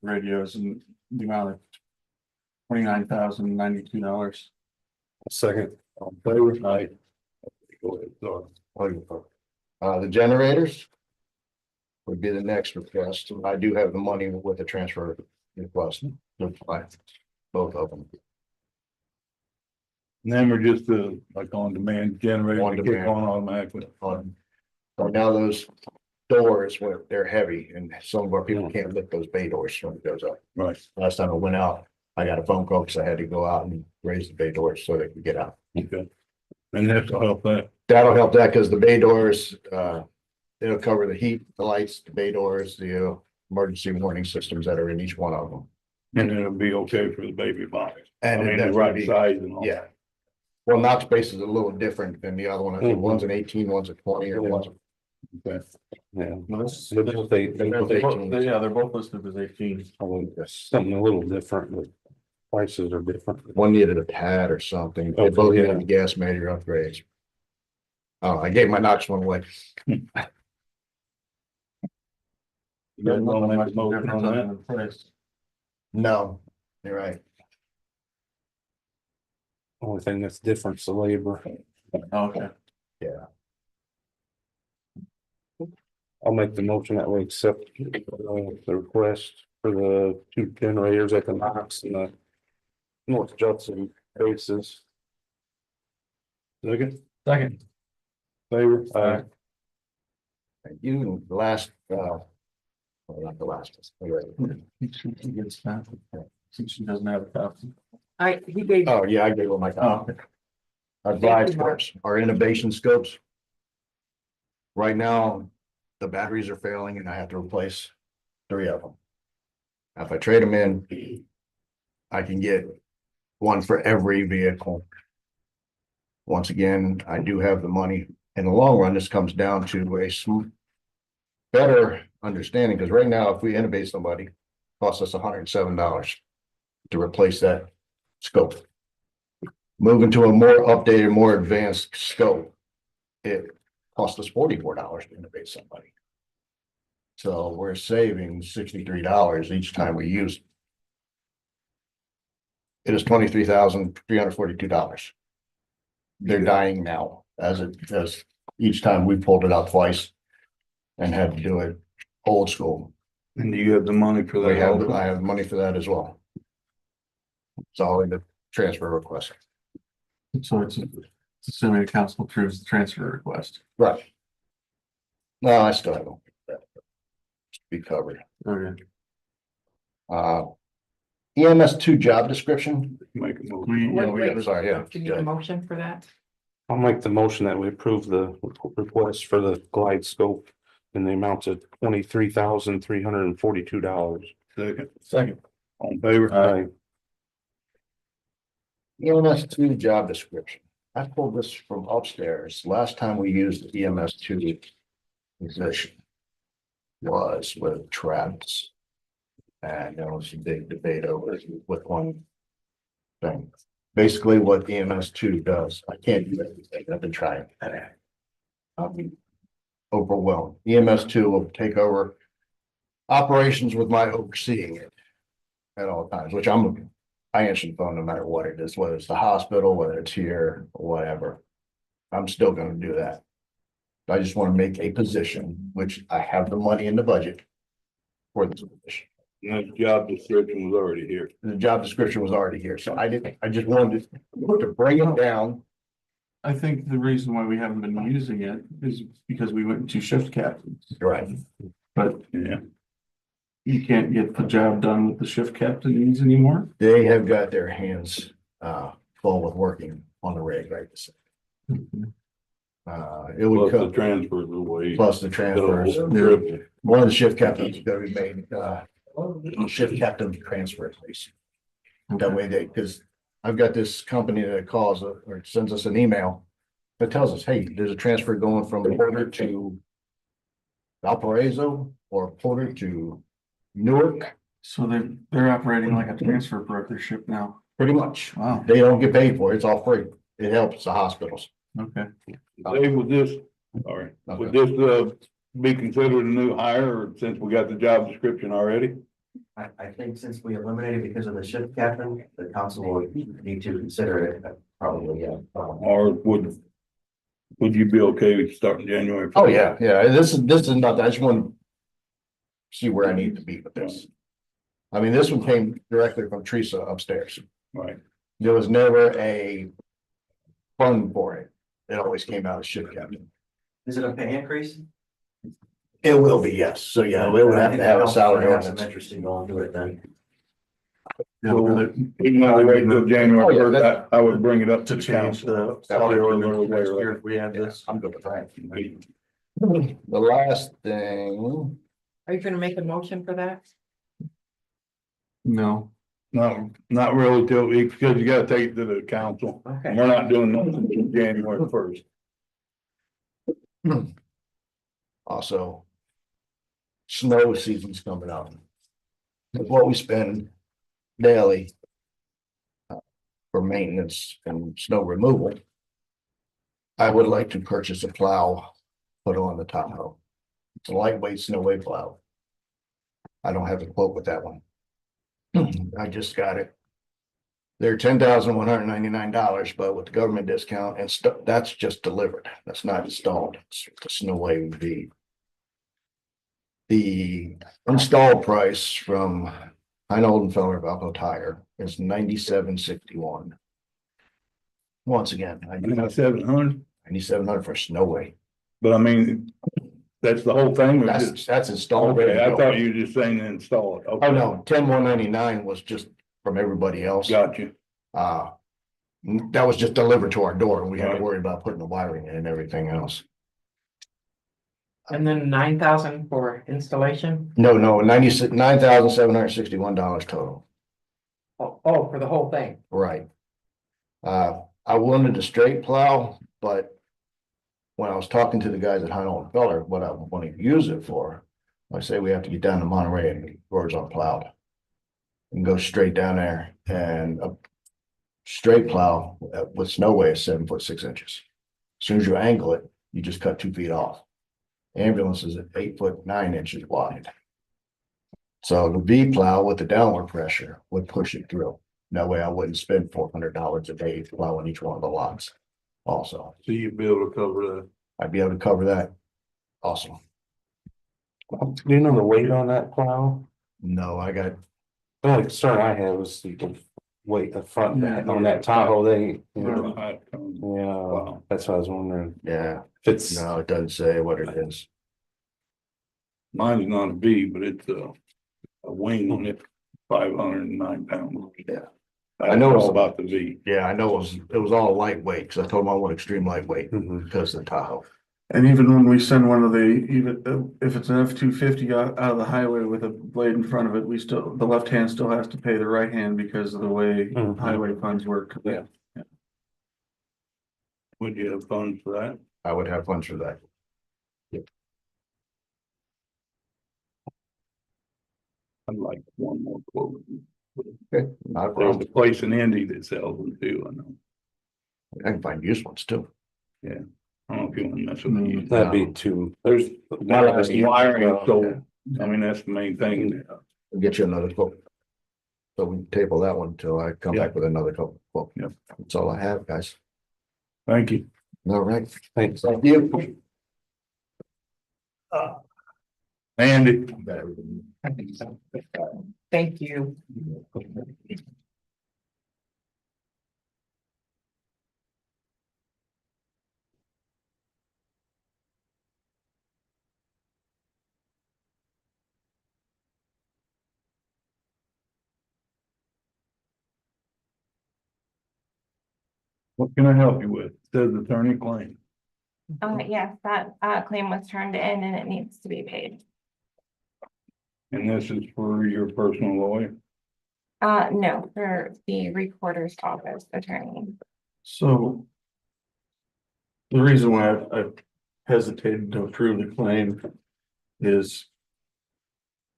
S4: radios in the amount of $29,092.
S1: Second.
S5: Favor? Aye. Go ahead, sorry.
S8: the generators. Would be the next request. I do have the money with the transfer request. To buy both of them.
S5: And then we're just like on demand generator,
S8: On
S5: they kick
S8: demand.
S5: on automatically.
S8: Right now, those doors, they're heavy and some of our people can't lift those bay doors when it goes up.
S5: Right.
S8: Last time I went out, I got a phone call because I had to go out and raise the bay doors so they could get out.
S5: Okay. And that'll help that.
S8: That'll help that because the bay doors, it'll cover the heat, the lights, the bay doors, the emergency warning systems that are in each one of them.
S5: And it'll be okay for the baby box. I
S8: And
S5: mean,
S8: that's
S5: the right size and all.
S8: Yeah. Well, Knox space is a little different than the other one. I think one's an 18, one's a 20, or one's.
S5: Okay.
S1: Yeah.
S4: No, this-
S1: But
S4: They're both listed as 18.
S1: Something a little different, but prices are different.
S8: One needed a pad or something. They
S1: Okay,
S8: both
S1: yeah.
S8: needed gas measure upgrades. Oh, I gave my Knox one away.
S5: You guys wanna make a motion on that?
S4: Price.
S8: No, you're right.
S1: Only thing that's different is the labor.
S4: Okay.
S8: Yeah.
S1: I'll make the motion that we accept the request for the two generators at the Knox and the North Judson bases.
S5: Second,
S4: Second.
S5: favor?
S1: Aye.
S8: Thank you. And the last, well, not the last. one.
S4: She gets that. Since she doesn't have a copy.
S10: He gave,
S8: Oh, yeah, I gave her my copy. Our glide scopes, our innovation scopes. Right now, the batteries are failing and I have to replace 3 of them. If I trade them in, I can get one for every vehicle. Once again, I do have the money. In the long run, this comes down to a better understanding, because right now, if we innovate somebody, it costs us $107 to replace that scope. Moving to a more updated, more advanced scope, it costs us $44 to innovate somebody. So we're saving $63 each time we use it. It is $23,342. They're dying now as each time we pulled it out twice and had to do it old school.
S5: And do you have the money for that? also?
S8: I have money for that as well. It's all in the transfer request.
S4: So it's assuming the council approves the transfer request.
S8: Right. No, I still haven't. Be covered.
S4: Okay.
S8: EMS2 job description.
S5: Make a motion.
S10: Wait.
S8: Sorry, yeah.
S10: do you need a motion for that?
S1: I'll make the motion that we approve the request for the glide scope in the amount of $23,342.
S5: Second, all in favor?
S1: Aye.
S8: EMS2 job description. I pulled this from upstairs. Last time we used the EMS2 position was with Travis. And there was a big debate over it with one thing. Basically, what EMS2 does, I can't do everything. I've been trying. I'm overwhelmed. EMS2 will take over operations with my overseeing it at all times, which I answer the phone no matter what it is, whether it's the hospital, whether it's here, or whatever. I'm still gonna do that. I just want to make a position, which I have the money in the budget for this position.
S5: And that job description was already here.
S8: The job description was already here, so I just wanted to bring it down
S4: I think the reason why we haven't been using it is because we went to shift captains,
S8: Right.
S4: but
S5: Yeah,
S4: you can't get the job done with the shift captains anymore.
S8: They have got their hands full with working on the rig right this. It would
S5: plus the
S8: come,
S5: transfers away.
S8: plus the transfers. One of the shift captains is gonna be made, shift captain transfer at least. That way they, because I've got this company that calls or sends us an email that tells us, hey, there's a transfer going from Porter to Valparaiso or Porter to Newark,
S4: So they're operating like a transfer brokership now.
S8: pretty much.
S4: Wow,
S8: They don't get paid for it. It's all free. It helps the hospitals.
S4: okay.
S5: Dave, would this, sorry, would this, be considered a new hire, or since we got the job description already?
S11: I think since we eliminated because of the shift captain, the council will need to consider it, probably, yeah.
S5: Or would you be okay with starting January?
S8: Oh, yeah, yeah. This is not, I just want to see where I need to be with this. I mean, this one came directly from Teresa upstairs.
S5: Right,
S8: There was never a fund for it. It always came out of shift captain.
S11: Is it a pay increase?
S8: It will be, yes. So, yeah, we would have to have a salary
S11: I have some
S8: ordinance.
S11: interest in going through it then.
S4: Yeah, whether-
S5: even though we wait till
S8: Oh,
S5: January,
S8: yeah,
S5: first, I would bring it up
S4: to
S5: to
S4: change
S5: council.
S4: the salary ordinance next year if we had this.
S8: I'm good with that. The last thing,
S10: Are you gonna make a motion for that?
S4: No,
S5: No, not really till, because you gotta take it to the council.
S10: Okay.
S5: We're not doing nothing until January first.
S8: also, snow season's coming up. With what we spend daily for maintenance and snow removal, I would like to purchase a plow, put on the Tahoe. It's a lightweight snow wave plow. I don't have a quote with that one. I just got it. They're $10,199, but with the government discount and stuff, that's just delivered. That's not installed. It's the snow wave V. The install price from Heinold and Valpo Tire is $97.61. Once again, I do have
S5: 700,
S8: $9,700 for snow wave.
S5: but I mean, that's the whole thing. or just-
S8: That's installed. ready
S5: Okay,
S8: to
S5: I
S8: go.
S5: thought you were just saying to install it. Okay.
S8: Oh, no, 10,199 was just from everybody else.
S5: Got you.
S8: That was just delivered to our door. We had to
S5: Right.
S8: worry about putting the wiring in and everything else.
S10: And then 9,000 for installation?
S8: No, $9,761 total.
S10: Oh, for the whole thing?
S8: Right. I wanted a straight plow, but when I was talking to the guys at Heinold Feller, what I want to use it for, I say we have to get down to Monterey and roads unplowed. And go straight down there and a straight plow with snow wave is 7'6". As soon as you angle it, you just cut 2 feet off. Ambulance is at 8'9" wide. So the V plow with the downward pressure would push it through. That way I wouldn't spend $400 a day plowing each one of the lots. Also,
S5: So you'd be able to cover that.
S8: I'd be able to cover that. Awesome.
S1: Do you know the weight on that plow?
S8: No, I got,
S1: The only concern I had was the weight, the front
S4: Yeah,
S1: on that Tahoe, they,
S5: Wow.
S1: yeah, that's what I was wondering.
S8: yeah,
S1: If it's,
S8: no, it doesn't say what it is.
S5: Mine's not a V, but it's a wing on it, 509 pounds.
S8: Yeah.
S5: I
S8: know
S5: know
S8: it's-
S5: all about the V.
S8: Yeah, I know it was all lightweight because I told them I want extreme lightweight
S1: Mhm.
S8: because of the Tahoe.
S4: and even when we send one of the, even if it's an F-250 out of the highway with a blade in front of it, the left hand still has to pay the right hand because of the way
S1: Mhm.
S4: highway funds work.
S1: Yeah.
S5: Would you have funds for that?
S8: I would have fun for that.
S5: I'd like one more quote.
S8: Okay, not a
S5: There's
S8: problem.
S5: a place in Indy that sells them too, I know.
S8: I can find used ones too.
S5: I don't know if you want to mess with me.
S1: that'd be too,
S5: There's wiring, so,
S8: Okay.
S5: I mean, that's the main thing.
S8: I'll get you another quote. So we can table that one until I come back with another quote.
S5: Yep.
S8: That's all I have, guys.
S5: Thank you.
S8: All right.
S1: thanks.
S8: Thank you.
S5: Andy.
S10: Thank you.
S5: What can I help you with? Says attorney claim.
S12: Yes, that claim was turned in and it needs to be paid.
S5: And this is for your personal lawyer?
S12: No, for the recorder's office attorney.
S4: So. The reason why I've hesitated to approve the claim is.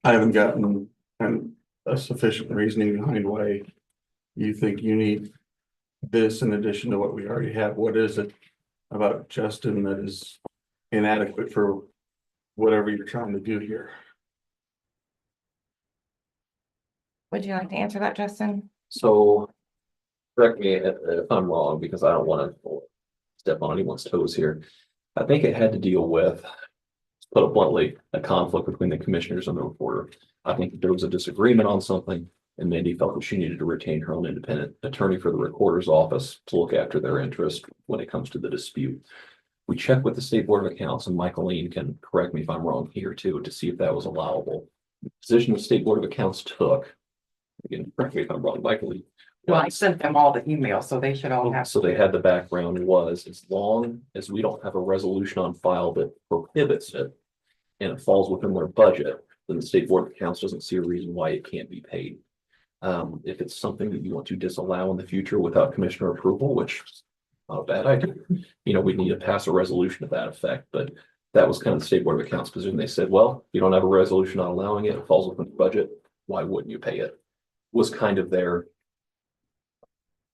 S4: I haven't gotten a sufficient reasoning behind why you think you need this in addition to what we already have. What is it about Justin that is inadequate for whatever you're trying to do here?
S12: Would you like to answer that, Justin?
S7: So correct me if I'm wrong, because I don't want to step on anyone's toes here. I think it had to deal with, to put it bluntly, a conflict between the commissioners and the reporter. I think there was a disagreement on something, and Mandy felt that she needed to retain her own independent attorney for the recorder's office to look after their interest when it comes to the dispute. We checked with the State Board of Accounts, and Michaeline can correct me if I'm wrong here too, to see if that was allowable. The position the State Board of Accounts took, again, correct me if I'm wrong, Michaeline.
S10: Well, I sent them all the emails, so they should all have.
S7: So they had the background was, as long as we don't have a resolution on file that prohibits it and it falls within their budget, then the State Board of Accounts doesn't see a reason why it can't be paid. If it's something that you want to disallow in the future without commissioner approval, which is not a bad idea, we need to pass a resolution to that effect, but that was kind of the State Board of Accounts position. They said, well, you don't have a resolution on allowing it, it falls within the budget, why wouldn't you pay it? Was kind of their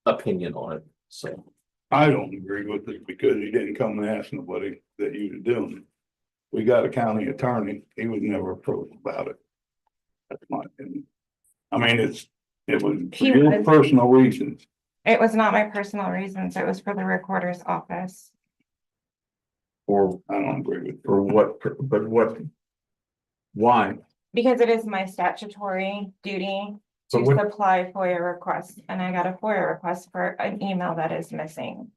S7: opinion on it, so.
S5: I don't agree with it because he didn't come and ask nobody that you were doing it. We got a county attorney, he was never approached about it. That's my opinion. I mean, it was for
S12: He
S5: his
S12: was.
S5: personal reasons.
S12: It was not my personal reasons. It was for the recorder's office.
S4: Or,
S5: I don't agree with it.
S4: or what, but what? Why?
S12: Because it is my statutory duty
S4: So
S12: to
S4: what,
S12: supply FOIA requests, and I got a FOIA request for an email that is missing.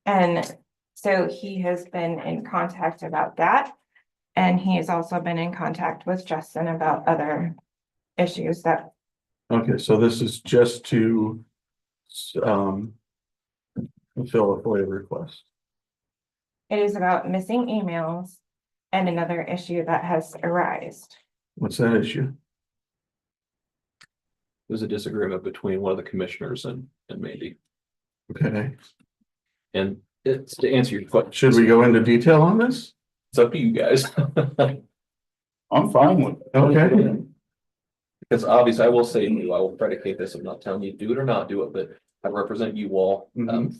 S12: And so he has been in contact about that. And he has also been in contact with Justin about other issues that,
S4: okay, so this is just to fulfill a FOIA request.
S12: it is about missing emails and another issue that has arisen.
S4: What's that issue?
S7: There's a disagreement between one of the commissioners and Mandy.
S4: Okay,
S7: And it's to answer your question.
S4: should we go into detail on this?
S7: It's up to you guys.
S5: I'm fine with it.
S4: Okay,
S7: Because obviously I will say to you, I will predicate this. I'm not telling you to do it or not do it, but I represent you all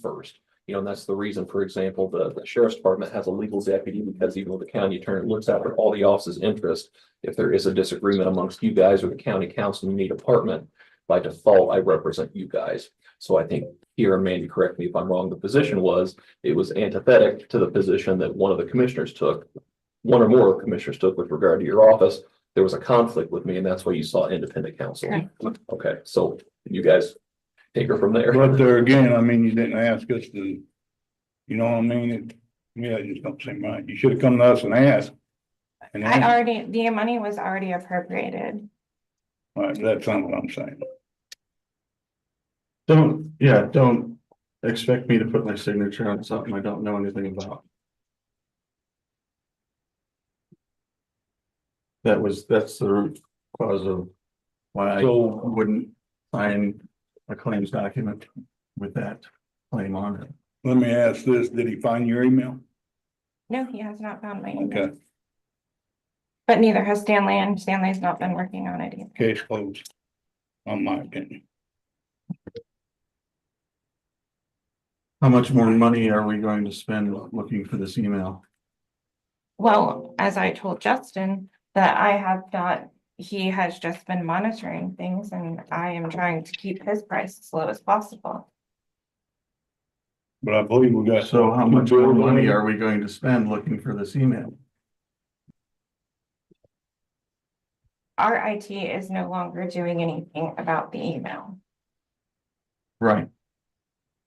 S7: first. And that's the reason, for example, the sheriff's department has a legal deputy because even though the county attorney looks after all the office's interest, if there is a disagreement amongst you guys or the county council, you need a department, by default, I represent you guys. So I think here, and Mandy, correct me if I'm wrong, the position was, it was antithetic to the position that one of the commissioners took, one or more commissioners took with regard to your office. There was a conflict with me, and that's why you saw independent counsel. Okay, so you guys take her from there.
S5: But there again, I mean, you didn't ask us to, you know what I mean? It just don't seem right. You should have come to us and asked. And
S12: I
S5: then,
S12: already, the money was already appropriated.
S5: that's not what I'm saying.
S4: don't expect me to put my signature on something I don't know anything about. That's the root cause of why I
S5: So-
S4: wouldn't sign a claims document with that claim on it.
S5: Let me ask this, did he find your email?
S12: No, he has not found my email,
S5: Okay,
S12: but neither has Stanley, and Stanley's not been working on it either.
S5: case closed. On my opinion.
S4: How much more money are we going to spend looking for this email?
S12: Well, as I told Justin, that I have not, he has just been monitoring things and I am trying to keep his price as low as possible.
S5: But I believe we got.
S4: So how much more money are we going to spend looking for this email?
S12: Our IT is no longer doing anything about the email.
S4: Right,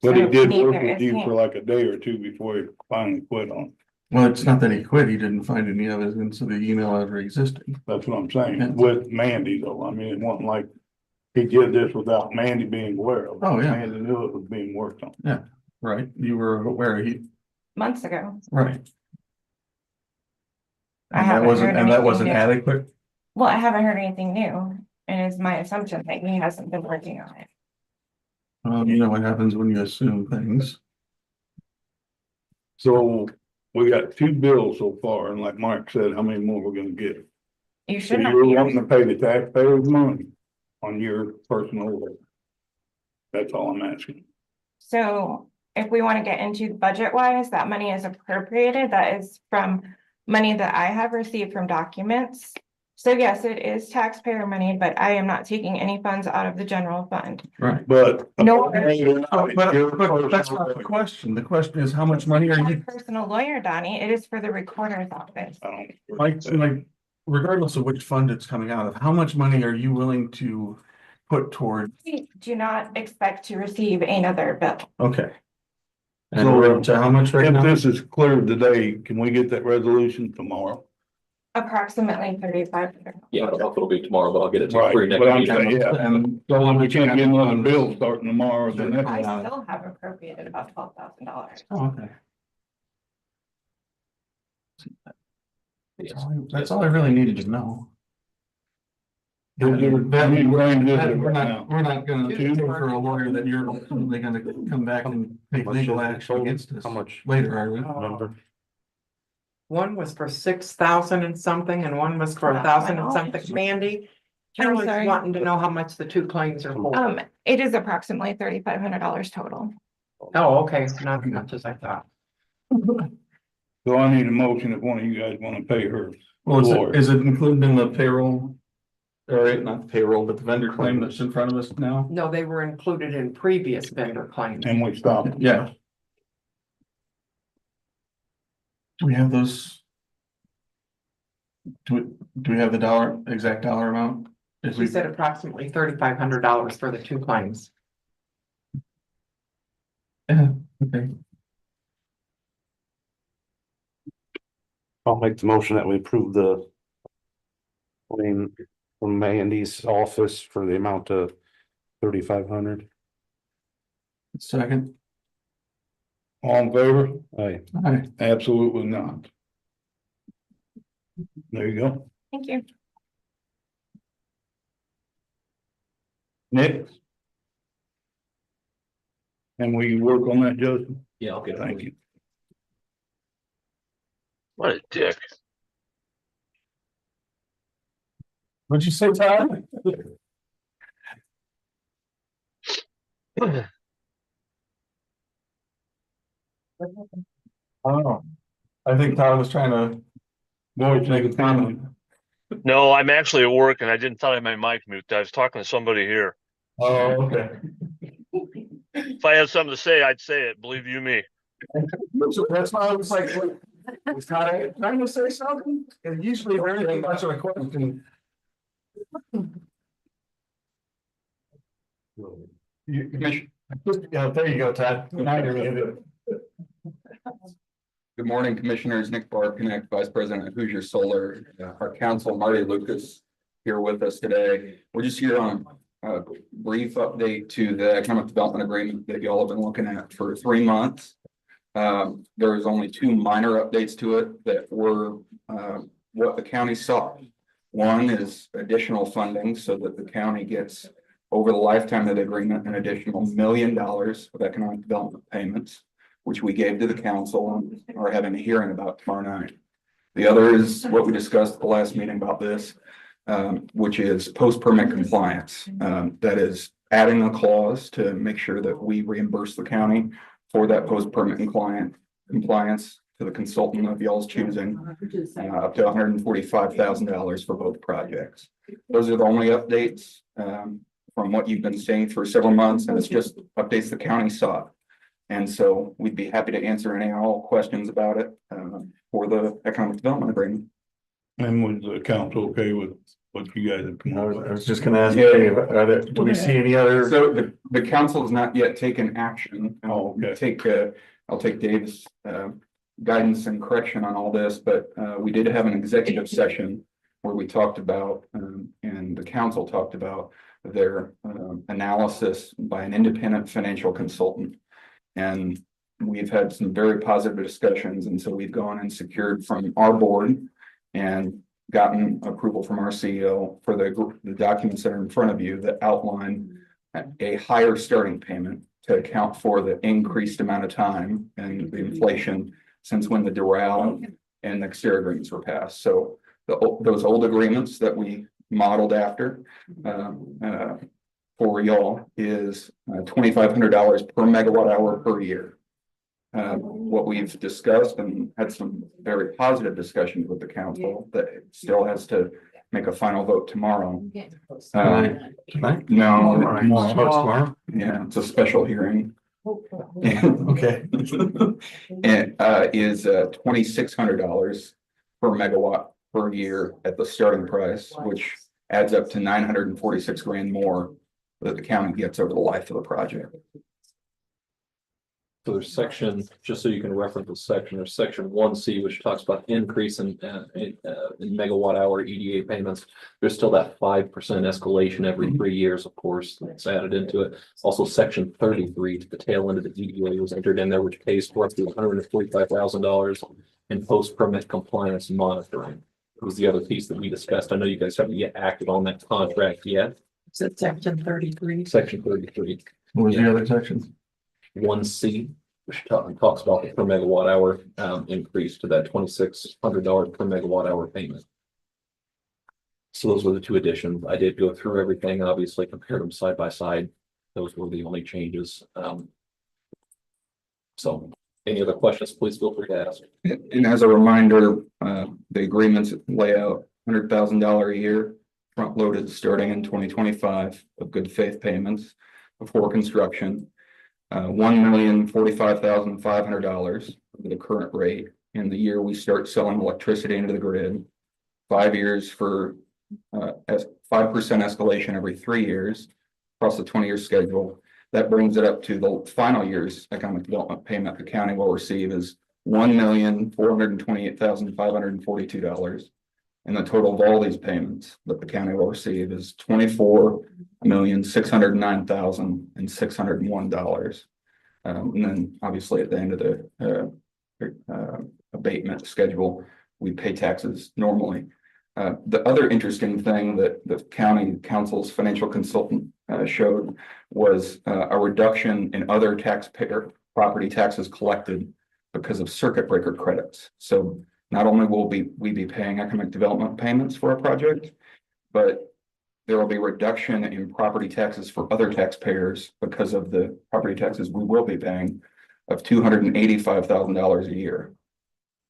S5: But he
S12: So
S5: did
S12: neither
S5: work with
S12: is
S5: you
S12: he.
S5: for like a day or two before he finally quit on.
S4: well, it's not that he quit, he didn't find any evidence of the email ever existing.
S5: That's what I'm saying, with Mandy though. I mean, it wasn't like he did this without Mandy being aware of it.
S4: Oh, yeah.
S5: Mandy knew it was being worked on.
S4: Right, you were aware
S12: Months ago.
S4: right.
S12: I
S4: And that
S12: haven't
S4: wasn't,
S12: heard
S4: and that
S12: anything
S4: wasn't
S12: new.
S4: adequate.
S12: Well, I haven't heard anything new, and it's my assumption that he hasn't been working on it.
S4: You know what happens when you assume things.
S5: So we got 2 bills so far, and like Mark said, how many more we're gonna get?
S12: You
S5: So
S12: should not.
S5: you're wanting to pay the taxpayers money on your personal order. That's all I'm asking.
S12: So if we want to get into budget wise, that money is appropriated. That is from money that I have received from documents. So yes, it is taxpayer money, but I am not taking any funds out of the general fund.
S4: Right.
S5: But.
S12: No.
S4: But that's not the question. The question is, how much money are
S12: My
S4: you,
S12: personal lawyer, Donnie, it is for the recorder's office.
S4: like, regardless of which fund it's coming out of, how much money are you willing to put toward?
S12: We do not expect to receive another bill.
S4: Okay. And
S5: So
S4: we're up to how much right
S5: If
S4: now?
S5: this is cleared today, can we get that resolution tomorrow?
S12: Approximately 3,500.
S7: Yeah, I don't know if it'll be tomorrow, but I'll get it to you
S5: Right,
S7: for your
S5: but I'm
S7: next meeting.
S5: saying, yeah.
S4: And
S5: So we can't get another bill starting tomorrow, then
S12: I
S5: that's.
S12: still have appropriated about $12,000.
S4: Oh, okay. That's all I really needed to know.
S5: We're
S4: not gonna do for a lawyer that you're ultimately gonna come back and take legal action against us
S1: How much?
S4: later, are we?
S1: Remember?
S10: One was for 6,000 and something, and one was for 1,000 and something. Mandy,
S12: I'm
S10: Carolyn's
S12: sorry.
S10: wanting to know how much the 2 claims are for.
S12: It is approximately $3,500 total.
S10: Oh, okay, not as much as I thought.
S5: So I need a motion if one of you guys wanna pay her.
S4: Well, is it included in the payroll? All right, not payroll, but the vendor claim that's in front of us now?
S10: No, they were included in previous vendor claims.
S5: And we stop.
S4: Yeah. Do we have those? Do we have the exact dollar amount? If
S10: She
S4: we,
S10: said approximately $3,500 for the 2 claims.
S4: yeah, okay.
S1: I'll make the motion that we approve the claim from Mandy's office for the amount of 3,500.
S4: Second,
S5: All in favor?
S1: Aye.
S4: aye.
S5: Absolutely not. There you go.
S12: Thank you.
S5: Nick? And we work on that, Justin?
S7: Yeah, I'll get it.
S5: Thank you.
S13: What a dick.
S4: What'd you say, Todd? Oh, I think Todd was trying to. Make a comment.
S13: No, I'm actually at work and I didn't thought I had my mic muted. I was talking to somebody here.
S4: Oh, okay.
S13: If I had something to say, I'd say it, believe you me.
S4: So that's why I was like, was Todd trying to say something? And usually there isn't much of a question. Yeah, there you go, Todd. Now you're muted.
S14: Good morning, Commissioners. Nick Barkinick, Vice President of Hoosier Solar. Our counsel, Marty Lucas, here with us today. We're just here on a brief update to the economic development agreement that y'all have been looking at for 3 months. There was only 2 minor updates to it that were what the county saw. One is additional funding so that the county gets, over the lifetime of the agreement, an additional $1 million of economic development payments, which we gave to the council and are having a hearing about tomorrow night. The other is what we discussed at the last meeting about this, which is post-permit compliance. That is adding a clause to make sure that we reimburse the county for that post-permit compliance to the consultant of y'all's choosing, up to $145,000 for both projects. Those are the only updates from what you've been seeing for several months, and it's just updates the county saw. And so we'd be happy to answer any and all questions about it for the economic development agreement.
S5: And was the council okay with what you guys have come
S4: I
S5: up with?
S4: was just gonna ask, do we see any other?
S14: So the council has not yet taken action.
S5: Oh, okay.
S14: I'll take Dave's guidance and correction on all this, but we did have an executive session where we talked about and the council talked about their analysis by an independent financial consultant. And we've had some very positive discussions, and so we've gone and secured from our board and gotten approval from our CEO for the documents that are in front of you that outline a higher starting payment to account for the increased amount of time and the inflation since when the Doral and the exterior agreements were passed. So those old agreements that we modeled after for y'all is $2,500 per megawatt hour per year. What we've discussed and had some very positive discussions with the council that still has to make a final vote tomorrow.
S4: Tonight?
S14: No,
S4: Tomorrow?
S14: yeah, it's a special hearing.
S4: Okay.
S14: And is $2,600 per megawatt per year at the starting price, which adds up to 946 grand more that the county gets over the life of the project.
S7: So there's section, just so you can reference the section, there's section 1C, which talks about increase in megawatt hour EDA payments. There's still that 5% escalation every 3 years, of course, that's added into it. Also, section 33 to the tail end of the EDA was entered in there, which pays for up to $145,000 in post-permit compliance monitoring. It was the other piece that we discussed. I know you guys haven't yet acted on that contract yet.
S10: Is it section 33?
S7: Section 33.
S4: What was the other section?
S7: 1C, which talks about the per megawatt hour increase to that $2,600 per megawatt hour payment. So those were the two additions. I did go through everything, obviously compared them side by side. Those were the only changes. So any other questions, please feel free to ask.
S14: And as a reminder, the agreements lay out $100,000 a year front loaded starting in 2025 of good faith payments before construction. $1,045,500 for the current rate in the year we start selling electricity into the grid. 5 years for 5% escalation every 3 years across the 20-year schedule. That brings it up to the final year's economic development payment the county will receive is $1,428,542. And the total of all these payments that the county will receive is $24,609,601. And then obviously at the end of the abatement schedule, we pay taxes normally. The other interesting thing that the county council's financial consultant showed was a reduction in other taxpayer property taxes collected because of circuit breaker credits. So not only will we be paying economic development payments for a project, but there will be reduction in property taxes for other taxpayers because of the property taxes we will be paying of $285,000 a year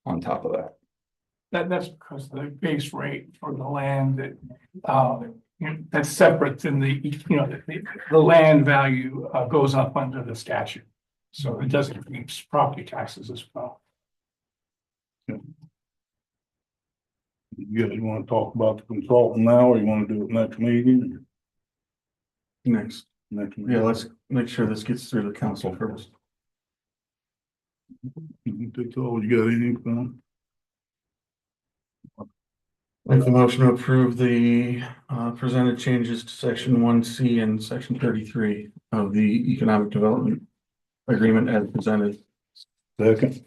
S14: on top of that.
S15: That's because the base rate for the land that, that's separate than the land value goes up under the statute. So it does increase property taxes as well.
S5: You guys want to talk about the consultant now, or you want to do it next meeting?
S4: Next.
S5: Meeting?
S4: Yeah, let's make sure this gets through the council first.
S5: That's all. You got anything?
S4: Make the motion to approve the presented changes to section 1C and section 33 of the economic development agreement as presented.
S5: Second.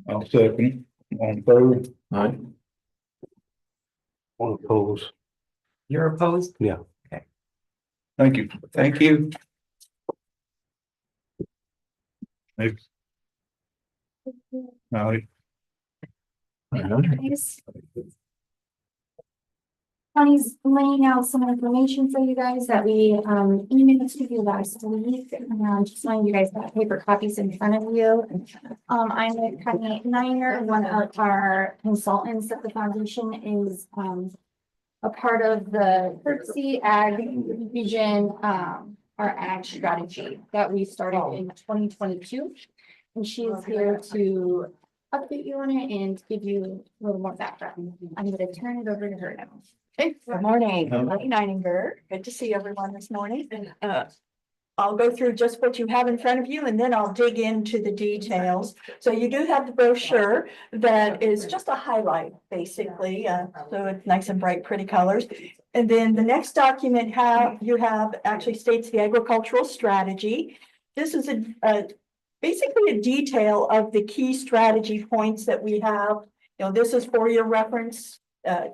S5: I'll second. On third.
S4: Aye.
S1: One oppose.
S10: You're opposed?
S1: Yeah.
S10: Okay.
S14: Thank you. Thank you.
S5: Next. Alright.
S16: County's laying out some information for you guys that we emailed to you last week. Just wanting you guys to have paper copies in front of you. I'm with County Niner, one of our consultants at the foundation is a part of the Courtesy Ag Region, our ag strategy that we started in 2022. And she's here to update you on it and give you a little more background. I'm going to turn it over to her now.
S17: Hey, good morning. Connie Neininger. Good to see everyone this morning. I'll go through just what you have in front of you and then I'll dig into the details. So you do have the brochure that is just a highlight, basically, so it's nice and bright, pretty colors. And then the next document you have actually states the agricultural strategy. This is basically a detail of the key strategy points that we have. You know, this is for your reference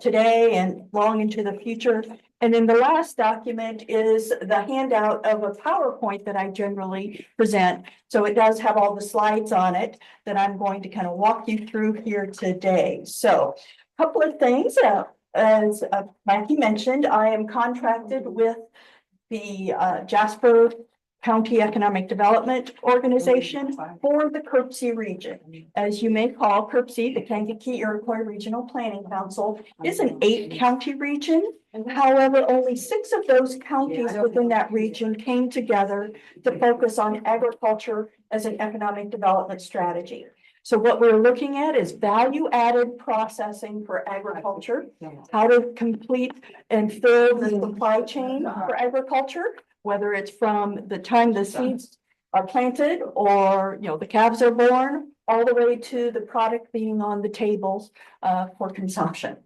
S17: today and long into the future. And then the last document is the handout of a PowerPoint that I generally present. So it does have all the slides on it that I'm going to kind of walk you through here today. So a couple of things, as Mikey mentioned, I am contracted with the Jasper County Economic Development Organization for the Kirksey region. As you may call, Kirksey, the Kankakee Iroquois Regional Planning Council, is an 8-county region. However, only 6 of those counties within that region came together to focus on agriculture as an economic development strategy. So what we're looking at is value-added processing for agriculture, how to complete and fill the supply chain for agriculture, whether it's from the time the seeds are planted or, you know, the calves are born, all the way to the product being on the tables for consumption.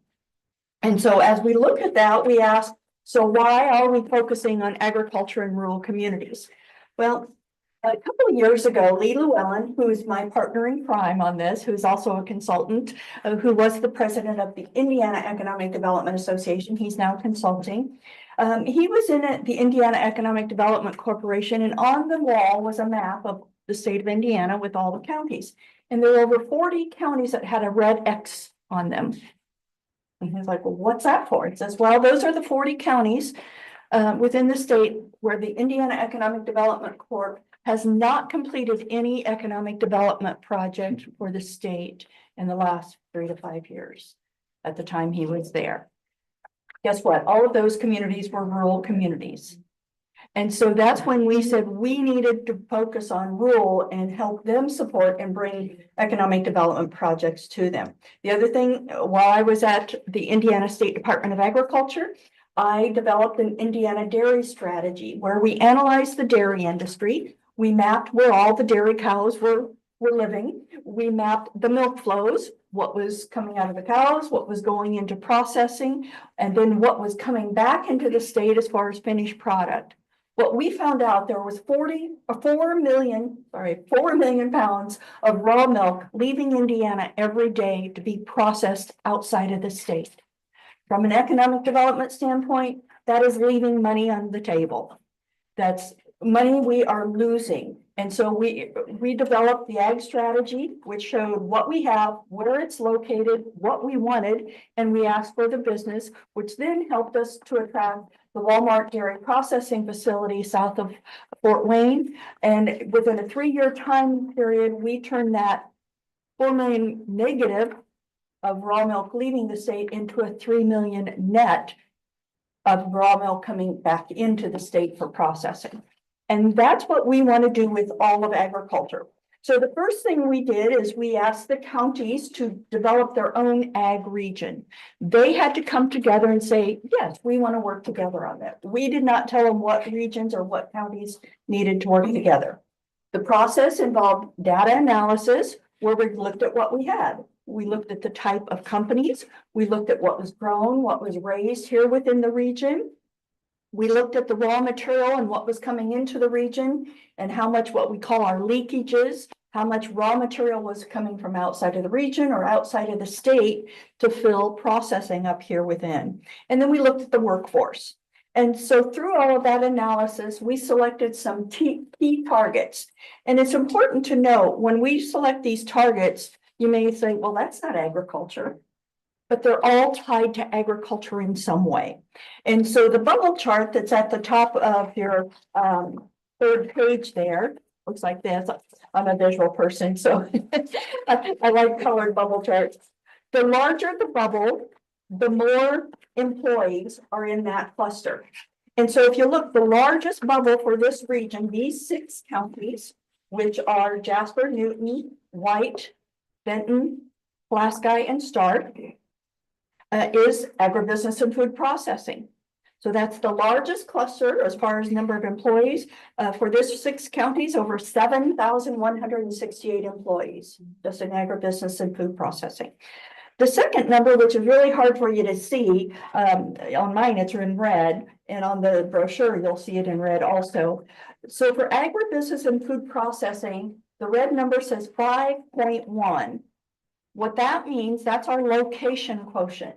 S17: And so as we look at that, we ask, so why are we focusing on agriculture in rural communities? Well, a couple of years ago, Lee Llewellyn, who is my partner in crime on this, who's also a consultant, who was the president of the Indiana Economic Development Association, he's now consulting. He was in the Indiana Economic Development Corporation, and on the wall was a map of the state of Indiana with all the counties. And there were over 40 counties that had a red X on them. And he's like, well, what's that for? It says, well, those are the 40 counties within the state where the Indiana Economic Development Corp has not completed any economic development project for the state in the last 3 to 5 years at the time he was there. Guess what? All of those communities were rural communities. And so that's when we said we needed to focus on rural and help them support and bring economic development projects to them. The other thing, while I was at the Indiana State Department of Agriculture, I developed an Indiana dairy strategy where we analyzed the dairy industry. We mapped where all the dairy cows were living. We mapped the milk flows, what was coming out of the cows, what was going into processing, and then what was coming back into the state as far as finished product. What we found out, there was 4 million pounds of raw milk leaving Indiana every day to be processed outside of the state. From an economic development standpoint, that is leaving money on the table. That's money we are losing. And so we developed the ag strategy, which showed what we have, where it's located, what we wanted, and we asked for the business, which then helped us to attract the Walmart dairy processing facility south of Fort Wayne. And within a 3-year time period, we turned that 4 million negative of raw milk leaving the state into a 3 million net of raw milk coming back into the state for processing. And that's what we want to do with all of agriculture. So the first thing we did is we asked the counties to develop their own ag region. They had to come together and say, yes, we want to work together on that. We did not tell them what regions or what counties needed to work together. The process involved data analysis, where we looked at what we had. We looked at the type of companies. We looked at what was grown, what was raised here within the region. We looked at the raw material and what was coming into the region and how much what we call our leakages, how much raw material was coming from outside of the region or outside of the state to fill processing up here within. And then we looked at the workforce. And so through all of that analysis, we selected some key targets. And it's important to note when we select these targets, you may say, well, that's not agriculture. But they're all tied to agriculture in some way. And so the bubble chart that's at the top of your 3rd page there looks like this. I'm a visual person, so I like colored bubble charts. The larger the bubble, the more employees are in that cluster. And so if you look, the largest bubble for this region, these 6 counties, which are Jasper, Newton, White, Benton, Pulaski, and Starke, is agribusiness and food processing. So that's the largest cluster as far as number of employees. For this 6 counties, over 7,168 employees, just in agribusiness and food processing. The second number, which is really hard for you to see, on mine, it's in red, and on the brochure, you'll see it in red also. So for agribusiness and food processing, the red number says 5.1. What that means, that's our location quotient.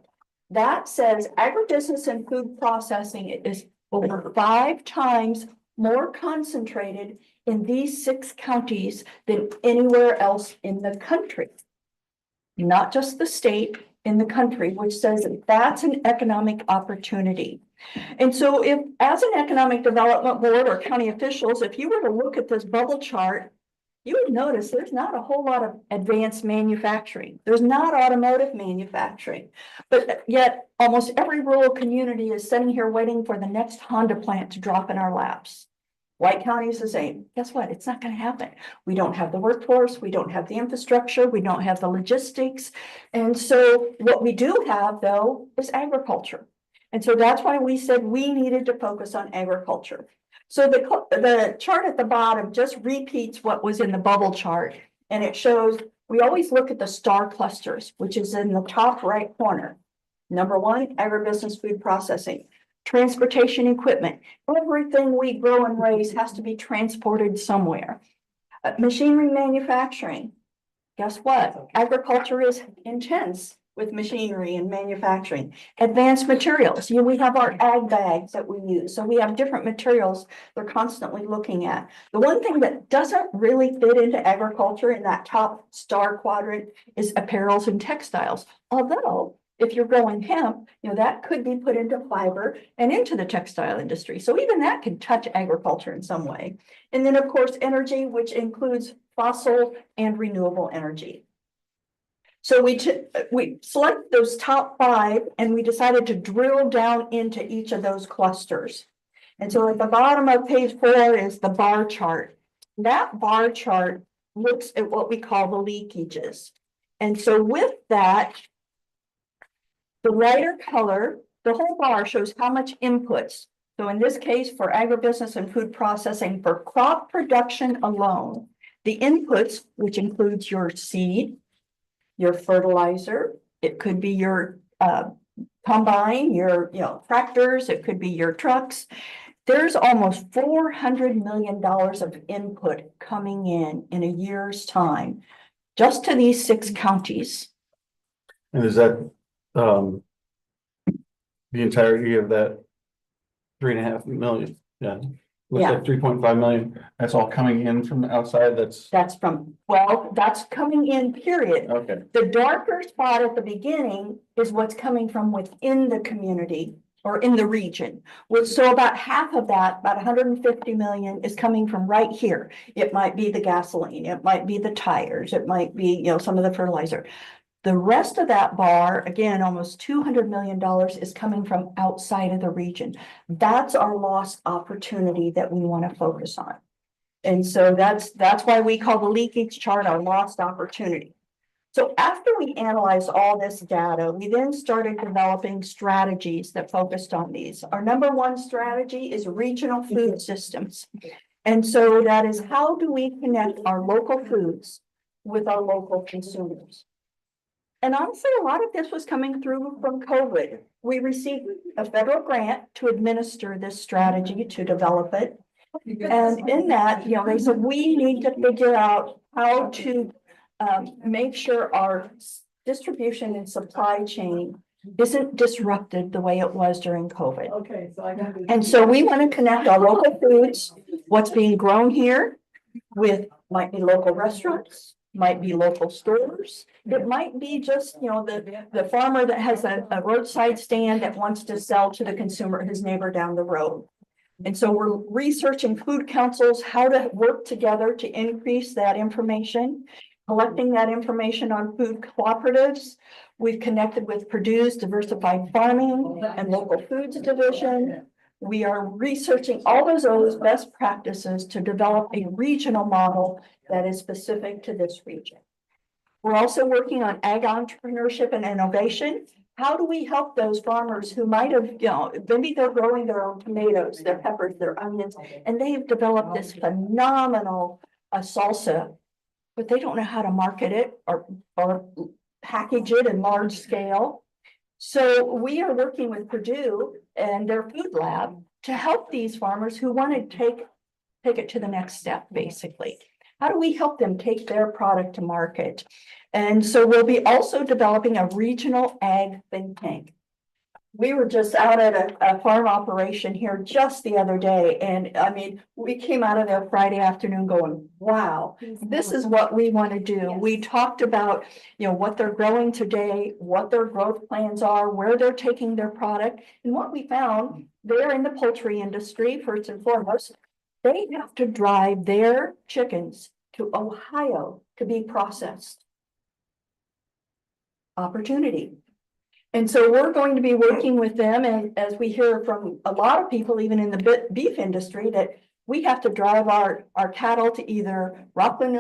S17: That says agribusiness and food processing is over 5 times more concentrated in these 6 counties than anywhere else in the country. Not just the state, in the country, which says that that's an economic opportunity. And so if, as an economic development board or county officials, if you were to look at this bubble chart, you would notice there's not a whole lot of advanced manufacturing. There's not automotive manufacturing, but yet almost every rural community is sitting here waiting for the next Honda plant to drop in our laps. White County is the same. Guess what? It's not going to happen. We don't have the workforce. We don't have the infrastructure. We don't have the logistics. And so what we do have, though, is agriculture. And so that's why we said we needed to focus on agriculture. So the chart at the bottom just repeats what was in the bubble chart. And it shows, we always look at the star clusters, which is in the top right corner. Number 1, agribusiness food processing. Transportation equipment. Everything we grow and raise has to be transported somewhere. Machinery manufacturing. Guess what? Agriculture is intense with machinery and manufacturing. Advanced materials. You know, we have our ag bags that we use. So we have different materials they're constantly looking at. The one thing that doesn't really fit into agriculture in that top star quadrant is apparels and textiles. Although if you're growing hemp, you know, that could be put into fiber and into the textile industry. So even that can touch agriculture in some way. And then of course, energy, which includes fossil and renewable energy. So we select those top 5 and we decided to drill down into each of those clusters. And so at the bottom of page 4 is the bar chart. That bar chart looks at what we call the leakages. And so with that, the lighter color, the whole bar shows how much inputs. So in this case, for agribusiness and food processing, for crop production alone, the inputs, which includes your seed, your fertilizer, it could be your combine, your tractors, it could be your trucks. There's almost $400 million of input coming in a year's time, just to these 6 counties.
S4: And is that the entirety of that 3.5 million? Yeah. Looks like 3.5 million. That's all coming in from the outside. That's coming in, period. Okay. The darker spot at the beginning is what's coming from within the community or in the region. So about half of that, about 150 million, is coming from right here. It might be the gasoline, it might be the tires, it might be, some of the fertilizer. The rest of that bar, again, almost $200 million, is coming from outside of the region. That's our lost opportunity that we want to focus on. And so that's why we call the leakage chart our lost opportunity. So after we analyzed all this data, we then started developing strategies that focused on these. Our number 1 strategy is regional food systems. And so that is, how do we connect our local foods with our local consumers? And honestly, a lot of this was coming through from COVID. We received a federal grant to administer this strategy, to develop it. And in that, they said, we need to figure out how to make sure our distribution and supply chain isn't disrupted the way it was during COVID. Okay, and so we want to connect our local foods, what's being grown here, with might be local restaurants, might be local stores. It might be just, the farmer that has a roadside stand that wants to sell to the consumer, his neighbor down the road. And so we're researching food councils, how to work together to increase that information, collecting that information on food cooperatives. We've connected with Purdue's Diversified Farming and Local Foods Division. We are researching all of those best practices to develop a regional model that is specific to this region. We're also working on ag entrepreneurship and innovation.
S17: how do we help those farmers who might have, maybe they're growing their own tomatoes, their peppers, their onions, and they've developed this phenomenal salsa, but they don't know how to market it or package it in large scale. So we are working with Purdue and their food lab to help these farmers who want to take it to the next step, basically. How do we help them take their product to market? And so we'll be also developing a regional ag think tank. We were just out at a farm operation here just the other day, and I mean, we came out of there Friday afternoon going, wow, this is what we want to do. We talked about, what they're growing today, what their growth plans are, where they're taking their product. And what we found, they're in the poultry industry, first and foremost. They have to drive their chickens to Ohio to be processed. Opportunity. And so we're going to be working with them, and as we hear from a lot of people, even in the beef industry, that we have to drive our cattle to either Rockland,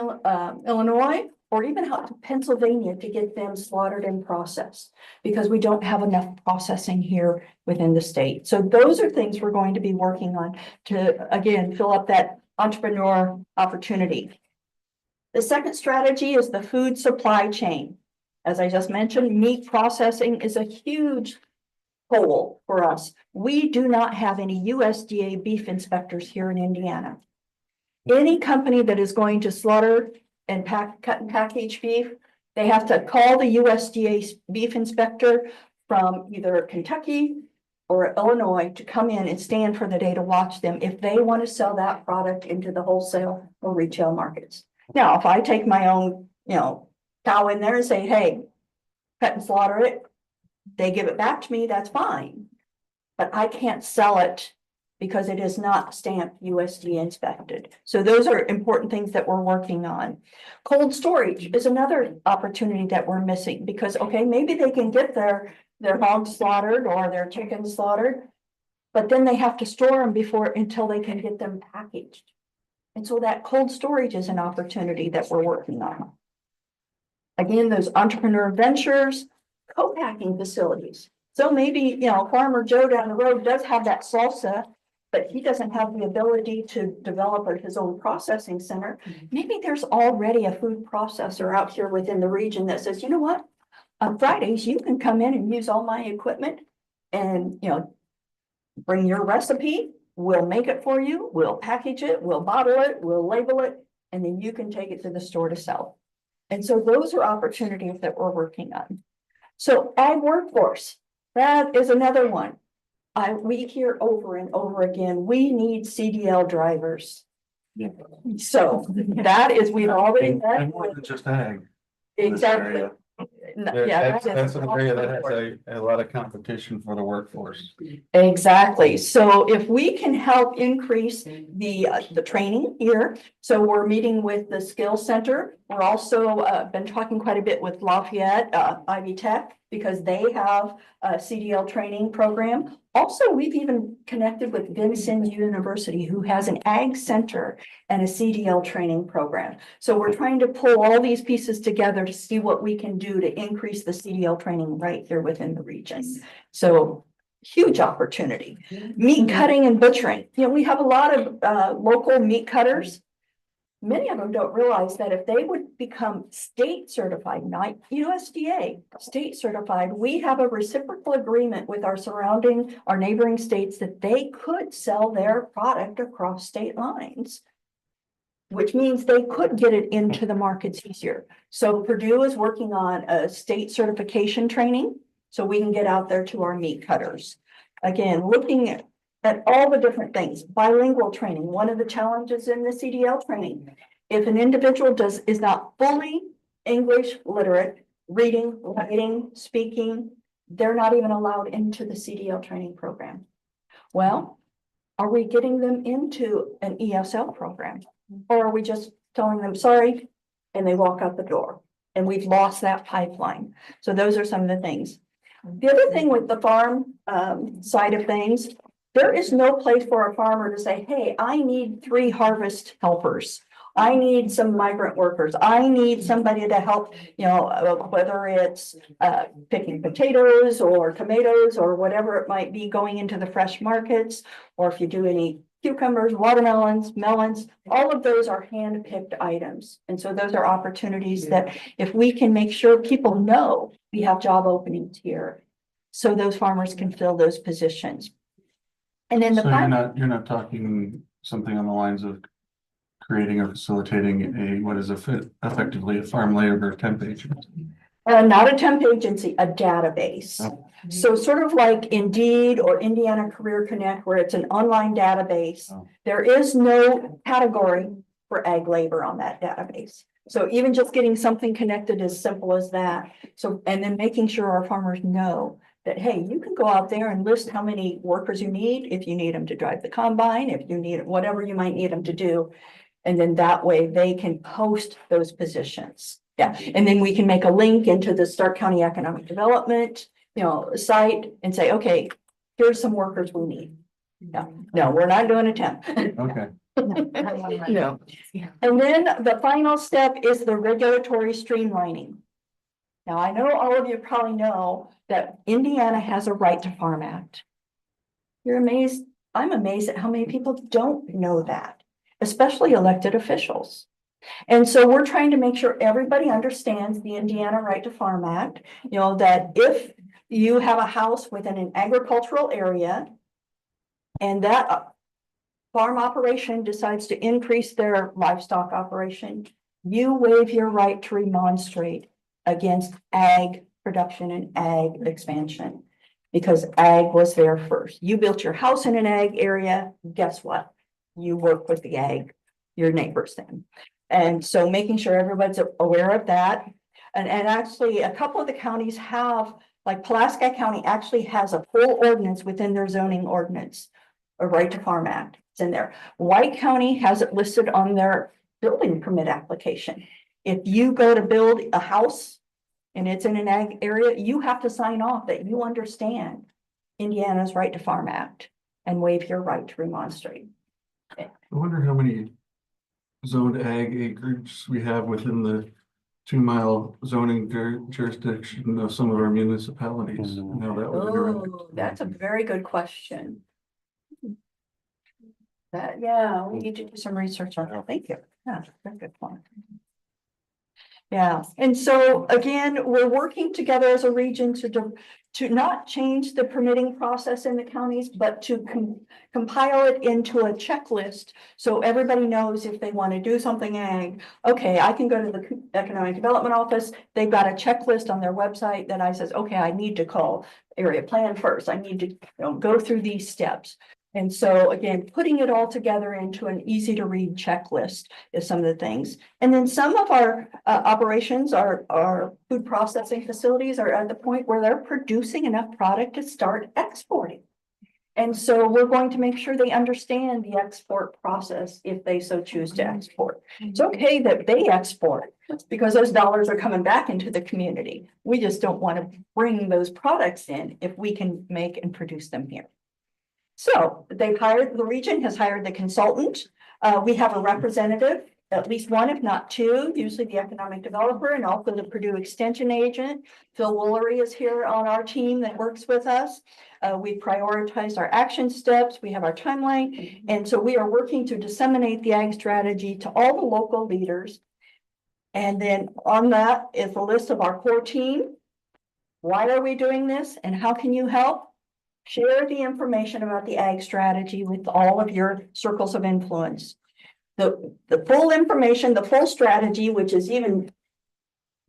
S17: Illinois, or even out to Pennsylvania to get them slaughtered and processed, because we don't have enough processing here within the state. So those are things we're going to be working on to, again, fill up that entrepreneur opportunity. The second strategy is the food supply chain. As I just mentioned, meat processing is a huge hole for us. We do not have any USDA beef inspectors here in Indiana. Any company that is going to slaughter and cut and package beef, they have to call the USDA beef inspector from either Kentucky or Illinois to come in and stand for the day to watch them if they want to sell that product into the wholesale or retail markets. Now, if I take my own, cow in there and say, hey, cut and slaughter it, they give it back to me, that's fine. But I can't sell it because it is not stamped USDA inspected. So those are important things that we're working on. Cold storage is another opportunity that we're missing, because, okay, maybe they can get their hogs slaughtered or their chickens slaughtered, but then they have to store them until they can get them packaged. And so that cold storage is an opportunity that we're working on. Again, those entrepreneur ventures, co-packing facilities. So maybe, Farmer Joe down the road does have that salsa, but he doesn't have the ability to develop his own processing center. Maybe there's already a food processor out here within the region that says, you know what? On Fridays, you can come in and use all my equipment and, bring your recipe. We'll make it for you. We'll package it. We'll bottle it. We'll label it. And then you can take it to the store to sell. And so those are opportunities that we're working on. So ag workforce, that is another one. We hear over and over again, we need CDL drivers.
S4: Yeah.
S17: So that is, we've already.
S4: And more than just ag.
S17: Exactly. Yeah,
S4: That's an area that has a lot of competition for the workforce.
S17: Exactly. So if we can help increase the training here, so we're meeting with the Skills Center. We're also been talking quite a bit with Lafayette, Ivy Tech, because they have a CDL training program. Also, we've even connected with Vincennes University, who has an ag center and a CDL training program. So we're trying to pull all these pieces together to see what we can do to increase the CDL training right here within the region. So huge opportunity. Meat cutting and butchering. We have a lot of local meat cutters. Many of them don't realize that if they would become state certified, not USDA, state certified, we have a reciprocal agreement with our neighboring states that they could sell their product across state lines, which means they could get it into the markets easier. So Purdue is working on a state certification training so we can get out there to our meat cutters. Again, looking at all the different things. Bilingual training, one of the challenges in the CDL training. If an individual is not fully English literate, reading, writing, speaking, they're not even allowed into the CDL training program. Well, are we getting them into an ESL program? Or are we just telling them, sorry, and they walk out the door? And we've lost that pipeline. So those are some of the things. The other thing with the farm side of things, there is no place for a farmer to say, hey, I need 3 harvest helpers. I need some migrant workers. I need somebody to help, whether it's picking potatoes or tomatoes or whatever it might be going into the fresh markets. Or if you do any cucumbers, watermelons, melons, all of those are hand-picked items. And so those are opportunities that if we can make sure people know we have job openings here, so those farmers can fill those positions. And then
S4: So you're not talking something on the lines of creating or facilitating what is effectively a farm labor temp agency?
S17: Not a temp agency, a database.
S4: Oh.
S17: So sort of like Indeed or Indiana Career Connect, where it's an online database.
S4: Oh.
S17: There is no category for ag labor on that database. So even just getting something connected as simple as that. So, and then making sure our farmers know that, hey, you can go out there and list how many workers you need, if you need them to drive the combine, if you need whatever you might need them to do. And then that way they can post those positions. Yeah, and then we can make a link into the Starke County Economic Development, site and say, okay, here's some workers we need. No, we're not doing a temp.
S4: Okay.
S17: No. And then the final step is the regulatory streamlining. Now, I know all of you probably know that Indiana has a Right to Farm Act. You're amazed. I'm amazed at how many people don't know that, especially elected officials. And so we're trying to make sure everybody understands the Indiana Right to Farm Act, that if you have a house within an agricultural area and that farm operation decides to increase their livestock operation, you waive your right to remonstrate against ag production and ag expansion, because ag was there first. You built your house in an ag area, guess what? You work with the ag, your neighbors then. And so making sure everybody's aware of that. And actually a couple of the counties have, like Pulaski County actually has a full ordinance within their zoning ordinance, a Right to Farm Act. It's in there. White County has it listed on their building permit application. If you go to build a house and it's in an ag area, you have to sign off that you understand Indiana's Right to Farm Act and waive your right to remonstrate.
S4: I wonder how many zoned ag acreage we have within the 2-mile zoning jurisdiction of some of our municipalities. And how that would interact.
S17: Oh, that's a very good question. We need to do some research on that. Thank you. Yeah, very good point. Yeah, and so again, we're working together as a region to not change the permitting process in the counties, but to compile it into a checklist. So everybody knows if they want to do something ag, okay, I can go to the Economic Development Office. They've got a checklist on their website that I says, okay, I need to call area plan first. I need to go through these steps. And so again, putting it all together into an easy to read checklist is some of the things. And then some of our operations, our food processing facilities are at the point where they're producing enough product to start exporting. And so we're going to make sure they understand the export process if they so choose to export. It's okay that they export because those dollars are coming back into the community. We just don't want to bring those products in if we can make and produce them here. So the region has hired the consultant. We have a representative, at least one, if not two, usually the economic developer and also the Purdue Extension agent. Phil Woolery is here on our team that works with us. We prioritized our action steps. We have our timeline. And so we are working to disseminate the ag strategy to all the local leaders. And then on that is a list of our core team. Why are we doing this and how can you help? Share the information about the ag strategy with all of your circles of influence. The full information, the full strategy, which is even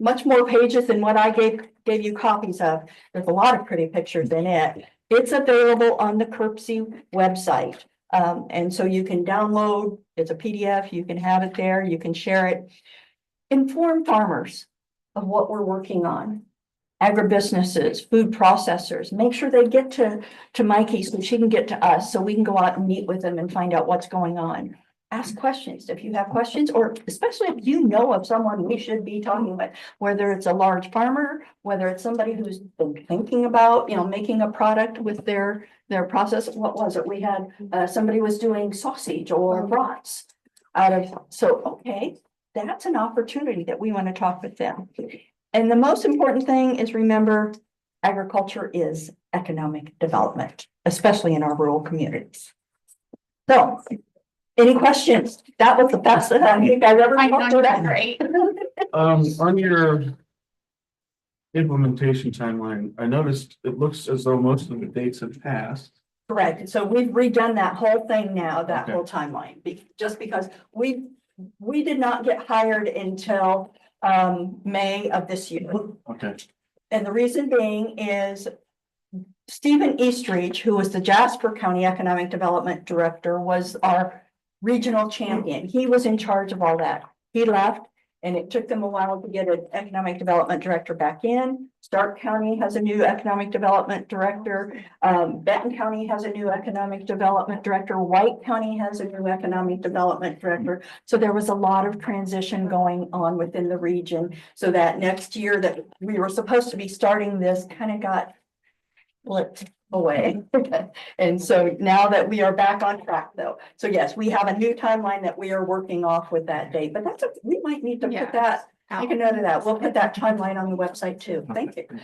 S17: much more pages than what I gave you copies of. There's a lot of pretty pictures in it. It's available on the KRPC website. And so you can download, it's a PDF, you can have it there, you can share it. Inform farmers of what we're working on. Agribusinesses, food processors, make sure they get to Mikey so she can get to us so we can go out and meet with them and find out what's going on. Ask questions if you have questions, or especially if you know of someone we should be talking with, whether it's a large farmer, whether it's somebody who's been thinking about, making a product with their process. What was it? We had somebody was doing sausage or brats. Okay, that's an opportunity that we want to talk with them. And the most important thing is remember, agriculture is economic development, especially in our rural communities. So, any questions? That was the best that I think I've ever talked to that.
S16: Great.
S4: On your implementation timeline, I noticed it looks as though most of the dates have passed.
S17: Correct. So we've redone that whole thing now, that
S4: Okay.
S17: whole timeline, just because we did not get hired until May of this year.
S4: Okay.
S17: And the reason being is Stephen Eastreach, who was the Jasper County Economic Development Director, was our regional champion. He was in charge of all that. He left, and it took them a while to get an economic development director back in. Starke County has a new economic development director. Benton County has a new economic development director. White County has a new economic development director. So there was a lot of transition going on within the region. So that next year that we were supposed to be starting this kind of got flipped away. And so now that we are back on track though. So yes, we have a new timeline that we are working off with that date, but we might need to put that, make a note of that. We'll put that timeline on the website too. Thank you. Good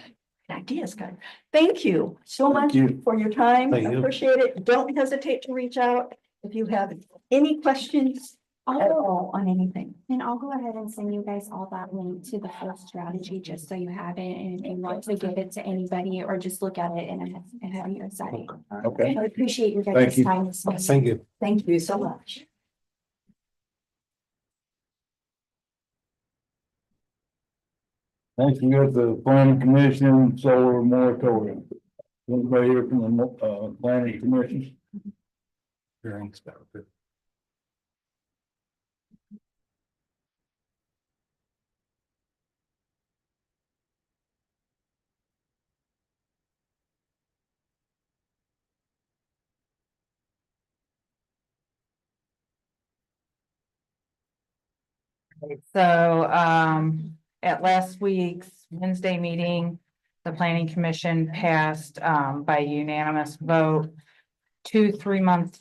S17: ideas, guys. Thank you so much for your time.
S1: Thank you.
S17: Appreciate it. Don't hesitate to reach out if you have any questions at all on anything.
S16: And I'll go ahead and send you guys all that link to the full strategy, just so you have it, and if you want to give it to anybody or just look at it and have your site.
S1: Okay.
S16: I appreciate your
S1: Thank
S16: guys'
S1: you.
S16: time. this morning.
S1: Thank you.
S17: Thank you so much.
S5: Next, we got the planning commission solar moratorium. Anybody here from the planning commission?
S1: Hearings about it.
S3: So, at last week's Wednesday meeting, the planning commission passed, by unanimous vote, 2 3-month,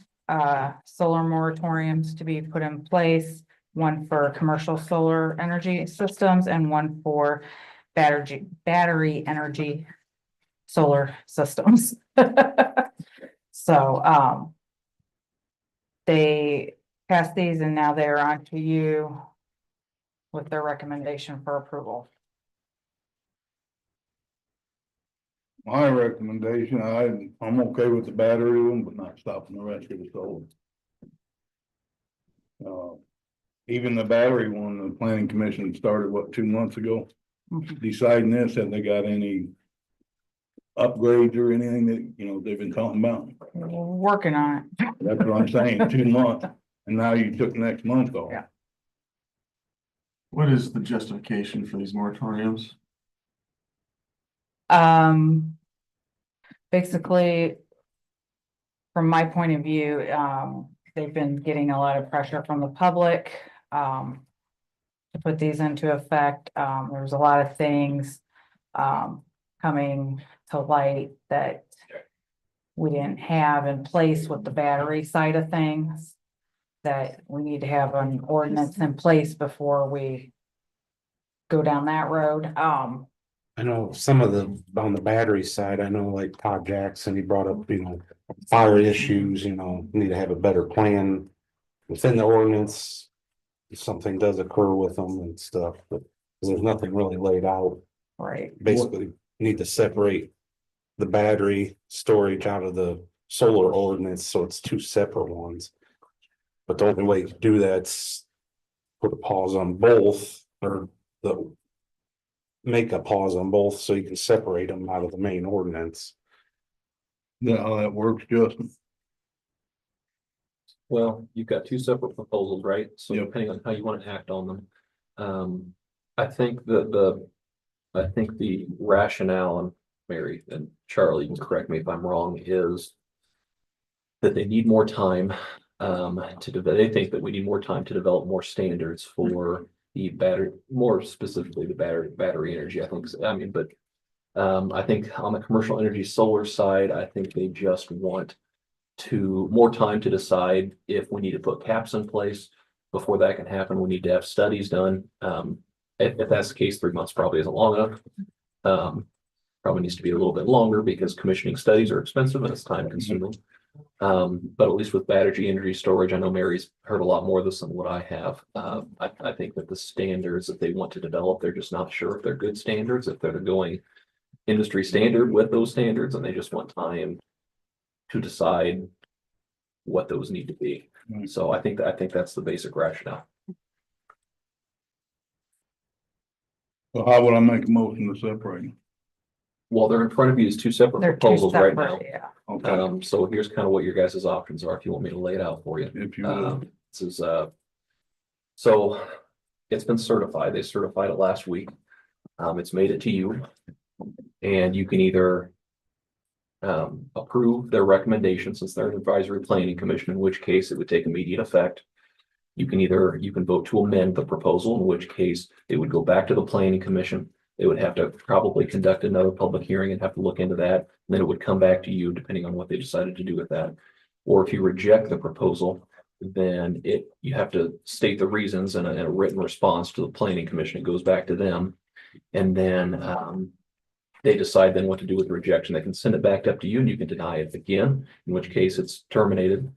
S3: solar moratoriums to be put in place, one for commercial solar energy systems and one for battery energy solar systems. So, they passed these and now they're on to you with their recommendation for approval.
S5: My recommendation, I'm okay with the battery one, but not stopping the rest of the solar. Even the battery one, the planning commission started, what, 2 months ago? Deciding this, have they got any upgrades or anything that, they've been talking about?
S3: Working on it.
S5: That's what I'm saying, 2 months, and now you took next month off.
S3: Yeah.
S4: What is the justification for these moratoriums?
S3: Basically, from my point of view, they've been getting a lot of pressure from the public, to put these into effect. There's a lot of things, coming to light that we didn't have in place with the battery side of things, that we need to have an ordinance in place before we go down that road.
S1: I know some of on the battery side, I know like Todd Jackson, he brought up, fire issues, need to have a better plan within the ordinance. If something does occur with them and stuff, but there's nothing really laid out.
S3: Right.
S1: Basically, need to separate the battery storage out of the solar ordinance, so it's 2 separate ones. But the only way to do that's put a pause on both, or make a pause on both so you can separate them out of the main ordinance.
S5: Yeah, how that works, Justin?
S7: Well, you've got 2 separate proposals, right? So
S5: Yep.
S7: depending on how you want to act on them. I think that I think the rationale, and Mary and Charlie, you can correct me if I'm wrong, is that they need more time they think that we need more time to develop more standards for the battery, more specifically the battery energy, I think. I think on the commercial energy solar side, I think they just want more time to decide if we need to put caps in place, Before that can happen, we need to have studies done. If that's the case, 3 months probably isn't long enough. Probably needs to be a little bit longer because commissioning studies are expensive and it's time consuming. But at least with battery energy storage, I know Mary's heard a lot more of this than what I have. I think that the standards that they want to develop, they're just not sure if they're good standards, if they're going industry standard with those standards, and they just want time to decide what those need to be. So I think that's the basic rationale.
S5: So how would I make a motion to separate them?
S7: Well, they're in front of you as two separate
S10: They're two
S7: proposals right now.
S10: separate, yeah.
S5: Okay,
S7: So here's kind of what your guys' options are, if you want me to lay it out for you.
S5: if you will.
S7: This is, so it's been certified. They certified it last week. It's made it to you. And you can either approve their recommendation since they're an advisory planning commission, in which case it would take immediate effect. You can vote to amend the proposal, in which case it would go back to the planning commission. They would have to probably conduct another public hearing and have to look into that. And then it would come back to you depending on what they decided to do with that. Or if you reject the proposal, then you have to state the reasons in a written response to the planning commission. It goes back to them. And then they decide then what to do with the rejection. They can send it back up to you and you can deny it again, in which case it's terminated.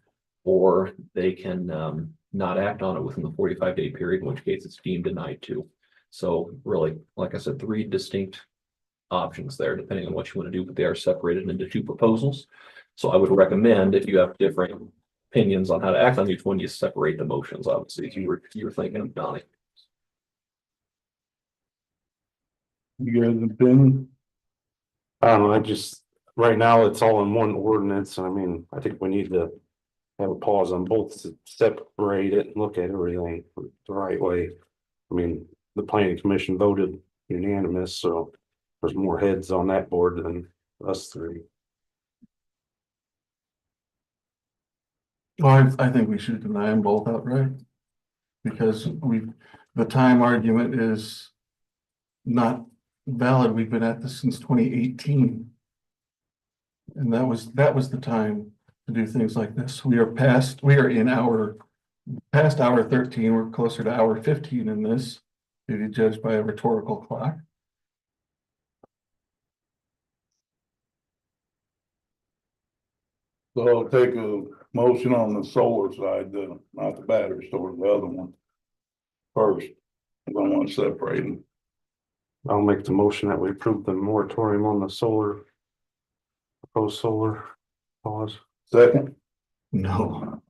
S7: Or they can not act on it within the 45-day period, in which case it's deemed denied too. So really, like I said, 3 distinct options there, depending on what you want to do, but they are separated into 2 proposals. So I would recommend, if you have different opinions on how to act on each one, you separate the motions, obviously, if you were thinking of Donnie.
S5: You guys opinion?
S1: I don't know, right now, it's all in one ordinance, I mean, I think we need to have a pause on both, to separate it and look at everything the right way. I mean, the planning commission voted unanimous, so there's more heads on that board than us 3.
S4: Well, I think we should deny them both outright. Because the time argument is not valid. We've been at this since 2018. And that was the time to do things like this. We are past hour 13. We're closer to hour 15 in this, if you judge by a rhetorical clock.
S5: So I'll take a motion on the solar side, not the battery storage, the other one. First, I don't want to separate them.
S1: I'll make the motion that we approve the moratorium on the proposed solar pause.
S5: Second,
S4: No.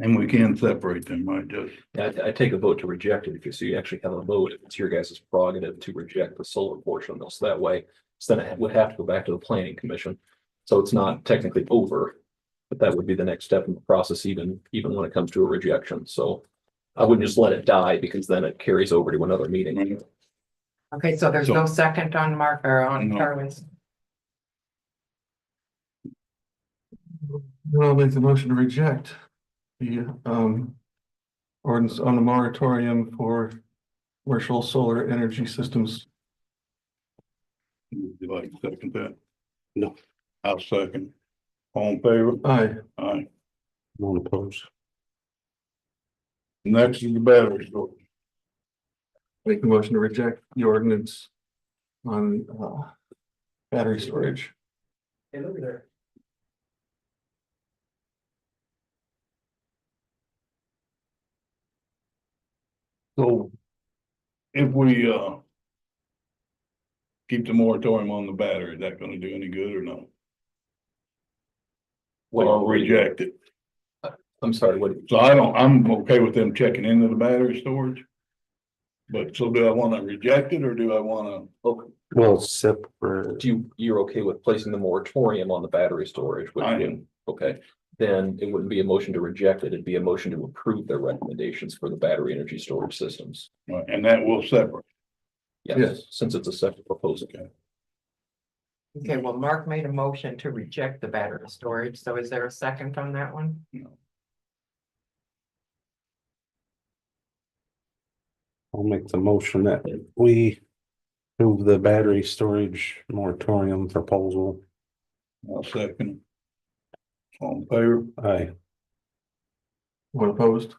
S5: and we can separate them, right, Judge?
S7: I take a vote to reject it because you actually have a vote. It's your guys' prerogative to reject the solar portion of this. That way, then it would have to go back to the planning commission. So it's not technically over, but that would be the next step in the process, even when it comes to a rejection. So I wouldn't just let it die because then it carries over to another meeting.
S10: Okay, so there's no second on Mark or on
S5: No.
S10: Charlie's.
S4: I'll make the motion to reject the ordinance on the moratorium for commercial solar energy systems.
S5: Would you like to second that?
S1: No.
S5: I'll second. All in favor?
S4: Aye.
S5: Aye.
S1: Non opposed.
S5: Next is the battery storage.
S4: Make the motion to reject the ordinance on battery storage.
S11: Hey, look at there.
S5: So if we keep the moratorium on the battery, is that gonna do any good or no? Or reject it?
S7: I'm sorry, what?
S5: So I'm okay with them checking into the battery storage. But so do I wanna reject it or do I wanna?
S7: Okay.
S1: Well, separate.
S7: You're okay with placing the moratorium on the battery storage? Which
S5: I
S7: would-
S5: am.
S7: Okay, then it wouldn't be a motion to reject it. It'd be a motion to approve their recommendations for the battery energy storage systems.
S5: Right, and that will separate.
S7: Yes, since it's a separate proposal.
S10: Okay, well, Mark made a motion to reject the battery storage, so is there a second on that one?
S1: I'll make the motion that we move the battery storage moratorium proposal.
S5: I'll second. All in favor?
S1: Aye.
S4: What opposed?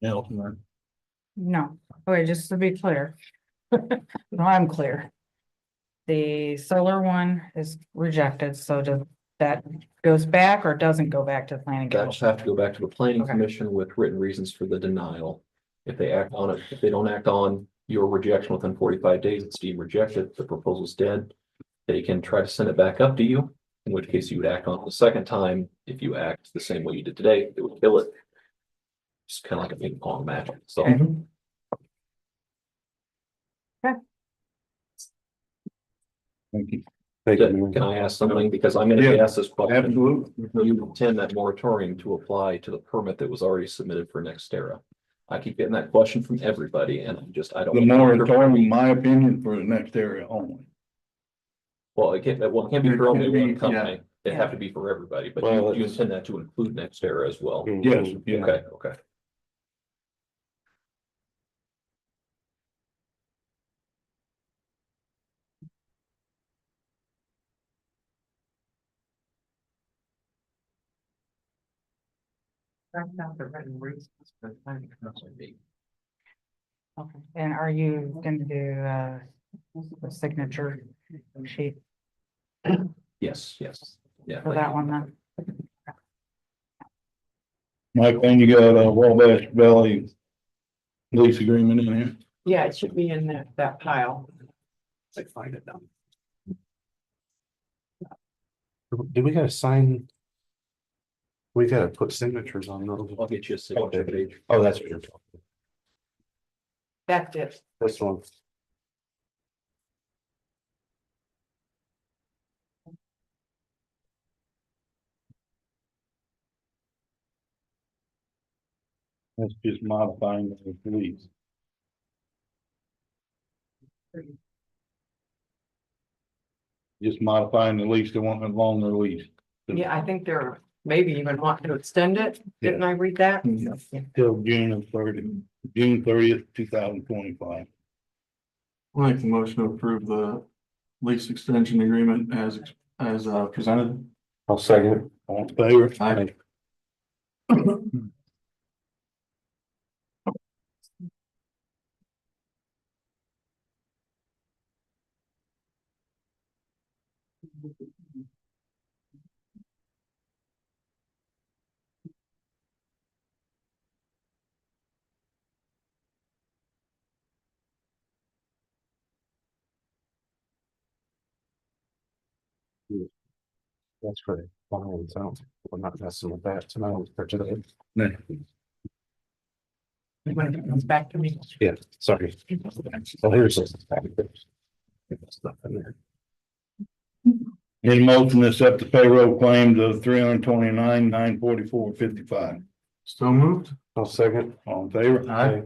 S5: Elton,
S3: No, okay, just to be clear. No, I'm clear. The solar one is rejected, so that goes back or doesn't go back to the planning
S7: That'll
S3: commission?
S7: have to go back to the planning
S3: Okay.
S7: commission with written reasons for the denial. If they act on it, if they don't act on your rejection within 45 days, it's deemed rejected, the proposal's dead. They can try to send it back up to you, in which case you would act on it the second time. If you act the same way you did today, it would kill it. It's kind of like a ping pong match, so.
S5: thank you.
S1: Thank you.
S7: Can I ask something? Because I'm gonna
S5: Yeah,
S7: ask this question.
S5: Absolutely.
S7: You intend that moratorium to apply to the permit that was already submitted for Nextera? I keep getting that question from everybody and I don't.
S5: The moratorium, in my opinion, for the next area only.
S7: Well, it can't be for only
S4: It can't
S7: one
S4: be,
S7: company. It have to be for everybody, but
S1: Well,
S7: you
S1: it's-
S7: intend that to include Nextera as well?
S5: Yes, yeah.
S7: Okay, okay.
S10: That's not the written reasons for the planning commission meeting.
S3: Okay, and are you gonna do the signature sheet
S7: Yes, yes, yeah.
S3: for that one then?
S5: Mike, then you got a Wabash Valley lease agreement in here.
S10: Yeah, it should be in that pile.
S1: Let's find it down. Do we gotta sign? We gotta put signatures on those.
S7: I'll get you a signature page.
S1: Oh, that's what you're talking.
S10: That's it.
S1: This one.
S5: That's just modifying the lease. Just modifying the lease to one longer lease.
S10: Yeah, I think they're maybe even wanting to extend it. Didn't I read that?
S5: Till June 30th, 2025.
S4: I'll make the motion to approve the lease extension agreement as presented.
S1: I'll second.
S5: All in favor?
S4: Aye.
S1: That's for fine, so we're not messing with that tonight for today.
S10: When it comes back to me.
S1: Yeah, sorry. Well, here's this. There's nothing there.
S5: Need a motion to accept the payroll claims of 329,944.55.
S4: So moved.
S1: I'll second.
S5: All in favor?
S4: Aye.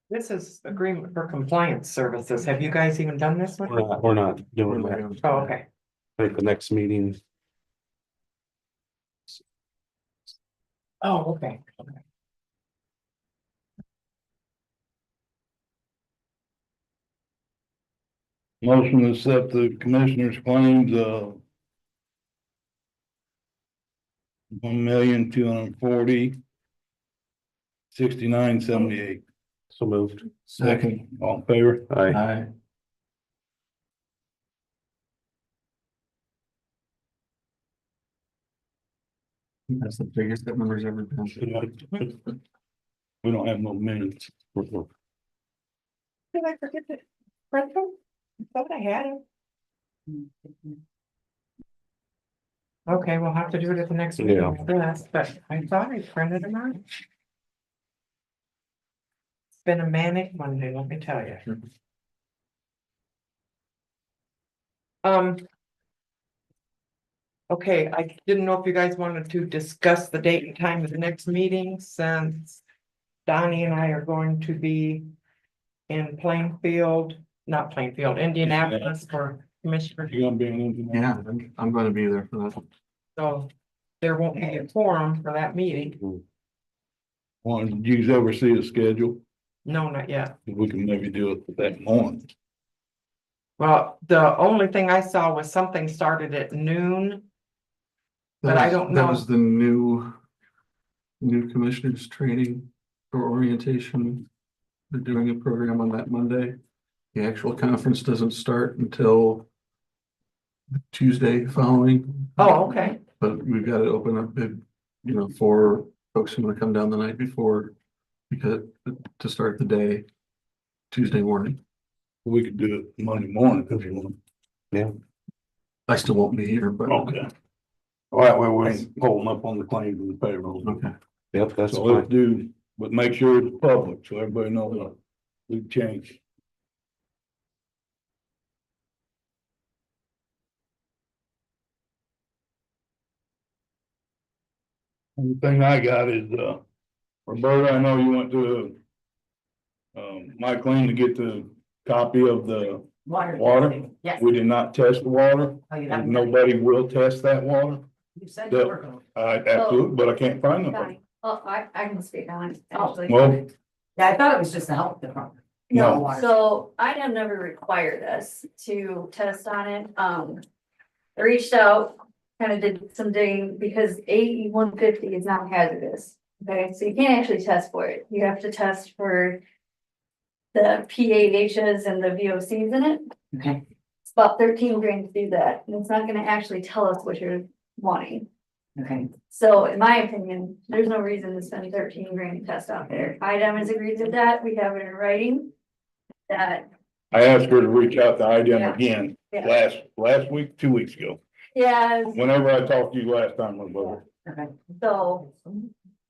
S10: This is agreement for compliance services. Have you guys even done this one?
S1: We're not doing that.
S10: Oh, okay.
S1: I think the next meeting,
S10: Oh, okay.
S5: Motion to accept the commissioner's claims of 1,240,6978.
S1: so moved.
S5: Second, all in favor?
S1: Aye.
S4: Aye. That's the biggest that number's ever been.
S5: We don't have no minutes.
S10: Did I forget to print them? I thought I had them. Okay, we'll have to do it at the next meeting,
S1: Yeah.
S10: I guess, but I thought I printed them out. It's been a manic Monday, let me tell you. Okay, I didn't know if you guys wanted to discuss the date and time of the next meeting, since Donnie and I are going to be in Plainfield, not Plainfield, Indianapolis for commissioner.
S5: You gonna be in Indiana?
S4: Yeah, I'm gonna be there for that.
S10: So there won't be a quorum for that meeting.
S5: Did you ever see the schedule?
S10: No, not yet.
S5: We can maybe do it that morning.
S10: Well, the only thing I saw was something started at noon. But I don't
S4: That
S10: know.
S4: was the new commissioners training for orientation. They're doing a program on that Monday. The actual conference doesn't start until Tuesday following.
S10: Oh, okay.
S4: But we've got to open up bid, for folks who want to come down the night before, because to start the day Tuesday morning.
S5: We could do it Monday morning if you want.
S1: Yeah.
S4: I still won't be here, but.
S5: Okay. All right, well, we ain't holding up on the claims and the payroll.
S4: Okay.
S1: Yep, that's
S5: So let's
S1: fine.
S5: do, but make sure it's public, so everybody knows we've changed. The thing I got is, Roberta, I know you went to Mike Lean to get the copy of the water.
S18: Yes.
S5: We did not test the water,
S18: Oh, you
S5: and
S18: haven't?
S5: nobody will test that water.
S18: You said you were going.
S5: Absolutely, but I can't find nobody.
S18: Oh, I can speak on it, actually.
S5: Well,
S18: Yeah, I thought it was just the health department.
S5: No.
S18: So I have never required us to test on it. I reached out, kind of did some digging because AE 150 is not hazardous. Okay, so you can't actually test for it. You have to test for the PAHs and the VOCs in it. Okay. It's about 13 grand to do that, and it's not gonna actually tell us what you're wanting. Okay. So in my opinion, there's no reason to spend 13 grand to test out there. IDEM has agreed with that. We have it in writing. That,
S5: I asked her to reach out to IDM
S18: Yeah.
S5: again
S18: yeah,
S5: last week, 2 weeks ago.
S18: yeah,
S5: Whenever I talked to you last time, Roberta.
S18: okay. So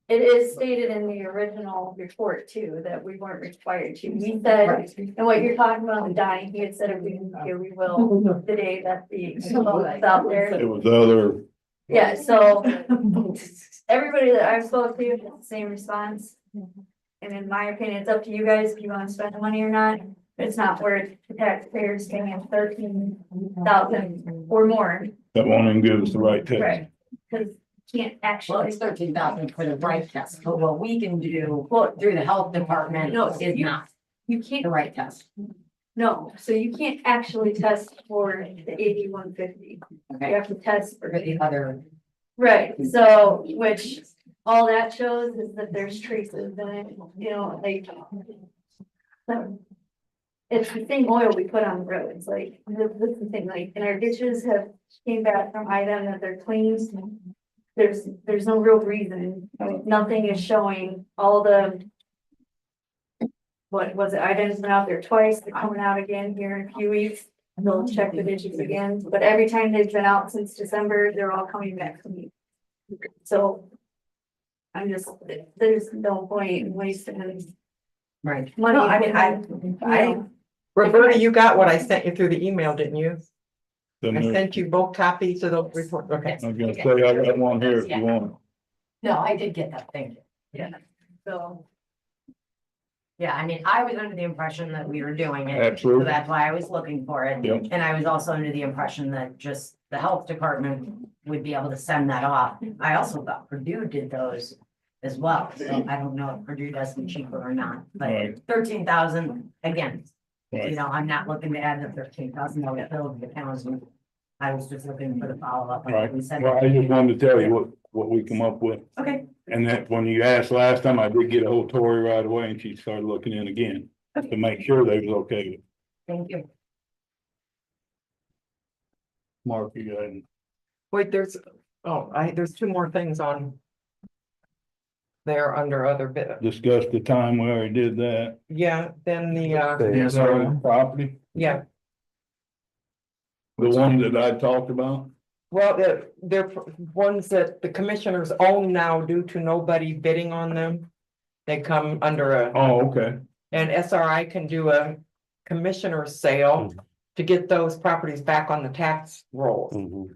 S18: it is stated in the original report too, that we weren't required to. We said, and what you're talking about, Donnie, he had said if we can, here we will, the day that the vote is out there.
S5: It was the other,
S18: Yeah, so everybody that I've spoken to has the same response. And in my opinion, it's up to you guys if you want to spend the money or not. It's not worth the taxpayers paying 13,000 or more.
S5: that won't even give us the right test.
S18: Right. Because you can't
S19: Well,
S18: actually.
S19: it's 13,000 for the right test, but what we can do through the health department
S18: No,
S19: is
S18: you-
S19: not
S18: You can't,
S19: the right test.
S18: no, so you can't actually test for the 8150. You
S19: Okay,
S18: have to test
S19: for
S18: for,
S19: the other,
S18: right, so, which all that shows is that there's traces in it, like. so, it's the same oil we put on the roads, like, this is the thing, like, and our ditches have came back from IDEM that they're clean. There's no real reason, nothing is showing all the. What was it, IDEM's been out there twice, they're coming out again here in a few weeks, and they'll check the ditches again, but every time they've been out since December, they're all coming back to me. So. I'm just, there's no point in wasting
S19: right.
S18: money.
S10: No, I mean, Roberta, you got what I sent you through the email, didn't you? I sent you both copies of those reports, okay.
S5: I'm gonna say I got one here if you want.
S19: No, I did get that, thank you.
S18: Yeah, so.
S19: Yeah, I mean, I was under the impression that we were doing it.
S5: Absolutely.
S19: So that's why I was looking for it.
S5: Yep.
S19: And I was also under the impression that just the health department would be able to send that off. I also thought Purdue did those as well. So I don't know if Purdue does them cheaper or not, but
S5: Right.
S19: 13,000, again,
S5: Right.
S19: I'm not looking to add the $13,000 bill to the county. I was just looking for the follow-up.
S5: Right, well, I just wanted to tell you what we come up with.
S19: Okay.
S5: And that when you asked last time, I did get a hold of Tori right away and she started looking in again to make sure they was okay. with it.
S19: Thank you.
S5: Mark, you got it.
S10: Wait, there's two more things on. There under other bit,
S5: Discuss the time, we already did that.
S10: yeah, then the,
S5: The property,
S10: yeah,
S5: the one that I talked about.
S10: well, they're ones that the commissioners own now due to nobody bidding on them. They come under
S5: Oh, okay.
S10: and SRI can do a commissioner sale to get those properties back on the tax rolls.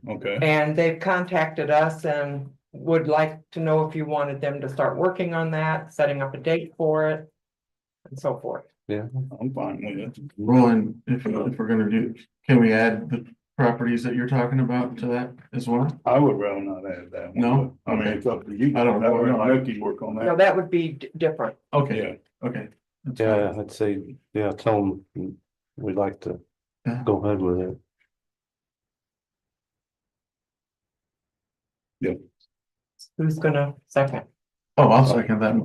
S5: Okay.
S10: And they've contacted us and would like to know if you wanted them to start working on that, setting up a date for it. And so forth.
S1: Yeah.
S5: I'm fine with it.
S4: Well, and if we're gonna do, can we add the properties that you're talking about to that as well?
S5: I would rather not add that one.
S4: No?
S5: but, I mean, it's up to you.
S4: I don't know.
S5: Let Nicky work on
S10: No,
S5: that.
S10: that would be different.
S4: Okay, okay. That's fine.
S1: Yeah, I'd say, yeah, tell them we'd like to
S4: Yeah.
S1: go ahead with it.
S10: Who's gonna second?
S4: Oh, I'll second that.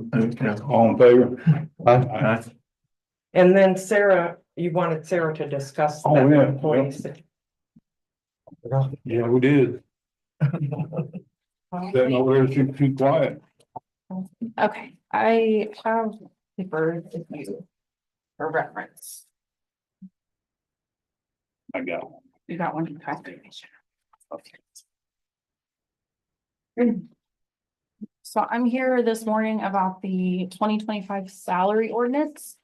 S4: Yeah.
S5: All in favor?
S4: Aye.
S10: And then Sarah, you wanted Sarah to discuss
S5: Oh,
S10: that
S5: yeah,
S10: with employees.
S5: Yeah, we did. Sitting over there too quiet.
S3: Okay, I have papers with you for reference.
S5: I got one.
S3: You got one? Okay. So I'm here this morning about the 2025 salary ordinance.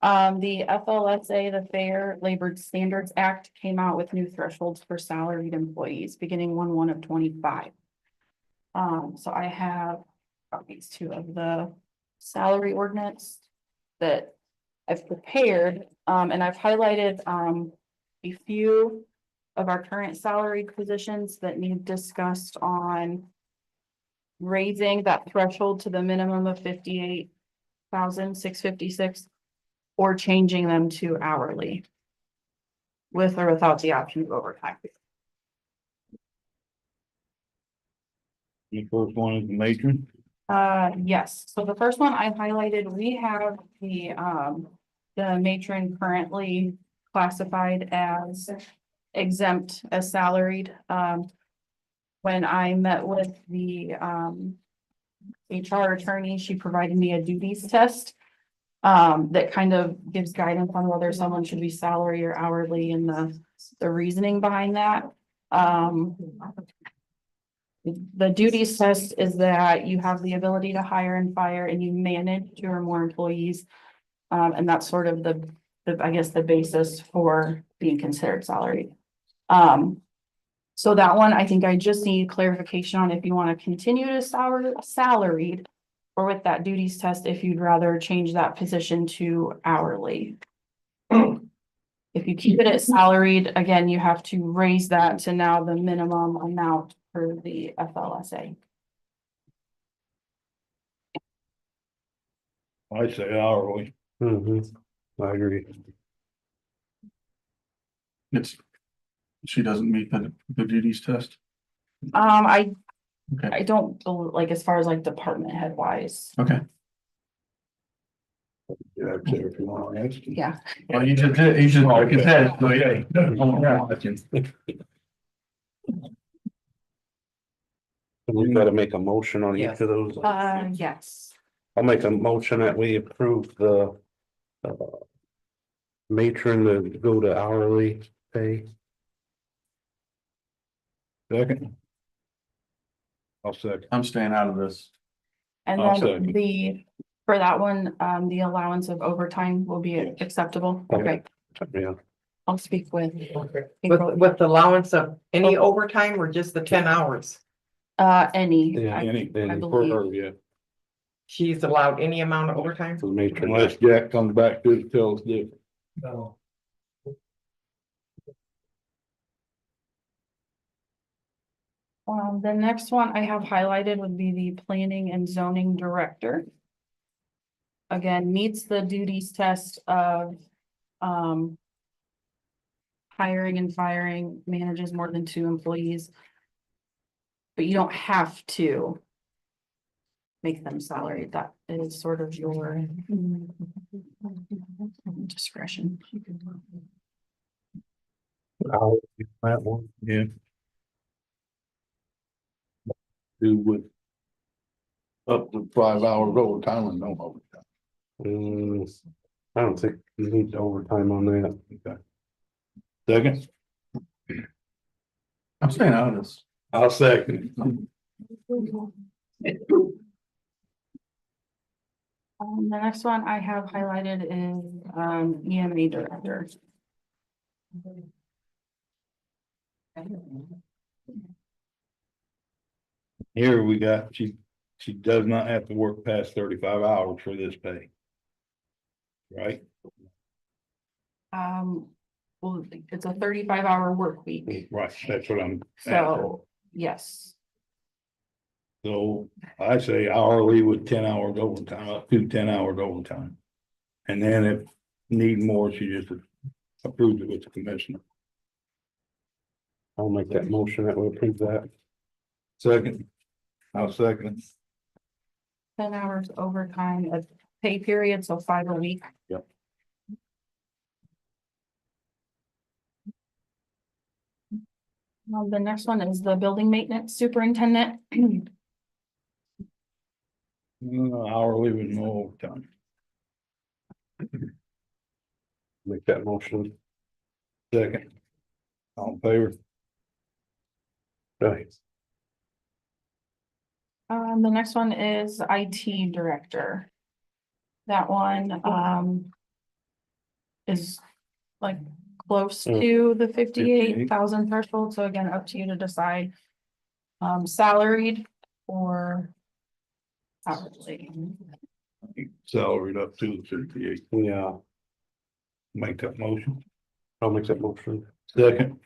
S3: The FLSA, the Fair Labor Standards Act, came out with new thresholds for salaried employees beginning 1/1 of 25. So I have copies too of the salary ordinance that I've prepared, and I've highlighted, a few of our current salary positions that need discussed on raising that threshold to the minimum of 58,656 or changing them to hourly with or without the option of overtime.
S5: The first one is the matron.
S3: Yes, so the first one I highlighted, we have the matron currently classified as exempt as salaried. When I met with the HR attorney, she provided me a duties test that kind of gives guidance on whether someone should be salary or hourly and the reasoning behind that. The duties test is that you have the ability to hire and fire and you manage 2 or more employees. And that's sort of I guess, the basis for being considered salaried. So that one, I think I just need clarification on if you want to continue to salaried or with that duties test, if you'd rather change that position to hourly. If you keep it at salaried, again, you have to raise that to now the minimum amount for the FLSA.
S5: I say hourly.
S1: I agree.
S4: She doesn't meet the duties test.
S3: I
S4: Okay.
S3: don't like as far as like department head wise.
S4: Okay.
S5: Yeah, if you want to ask.
S3: Yeah.
S4: Well, you just did, like you said, so yeah.
S1: We've got to make a motion on each of those.
S3: Yes.
S1: I'll make a motion that we approve the matron to go to hourly pay.
S5: Second. I'll second.
S4: I'm staying out of this.
S3: And
S5: I'll
S3: then
S5: second.
S3: for that one, the allowance of overtime will be acceptable. Okay,
S1: Yeah.
S3: I'll speak with.
S10: With the allowance of any overtime or just the 10 hours?
S3: Any.
S1: Yeah,
S3: I
S1: for
S3: believe.
S1: her, yeah.
S10: She's allowed any amount of overtime?
S1: For the matron.
S5: Unless Jack comes back to tell us different.
S15: No.
S3: The next one I have highlighted would be the planning and zoning director. Again, meets the duties test of, hiring and firing, manages more than 2 employees. But you don't have to make them salaried. That is sort of your discretion.
S1: That one.
S5: Yeah. Do with up to 5 hours overtime and no overtime.
S1: I don't think you need overtime on that.
S5: Okay. Second.
S4: I'm staying out of this.
S5: I'll second.
S3: The next one I have highlighted is EMA director.
S5: Here we got, she does not have to work past 35 hours for this pay. Right?
S3: Well, it's a 35-hour work week,
S5: Right, that's what I'm.
S3: so, yes.
S5: So I say hourly with 10 hours overtime, up to 10 hours overtime. And then if need more, she just approves it with the commissioner.
S1: I'll make that motion that we approve that.
S5: Second. I'll second.
S3: 10 hours overtime, a pay period, so 5 a week.
S5: Yep.
S3: The next one is the building maintenance superintendent.
S5: Hourly with no overtime.
S1: Make that motion.
S5: Second. All in favor?
S1: Right.
S3: The next one is IT director. That one, is like close to the 58,000 threshold, so again, up to you to decide. Salaried or hourly.
S5: Salaried up to the 58.
S1: Yeah,
S5: Make that motion.
S1: I'll make that motion.
S5: Second.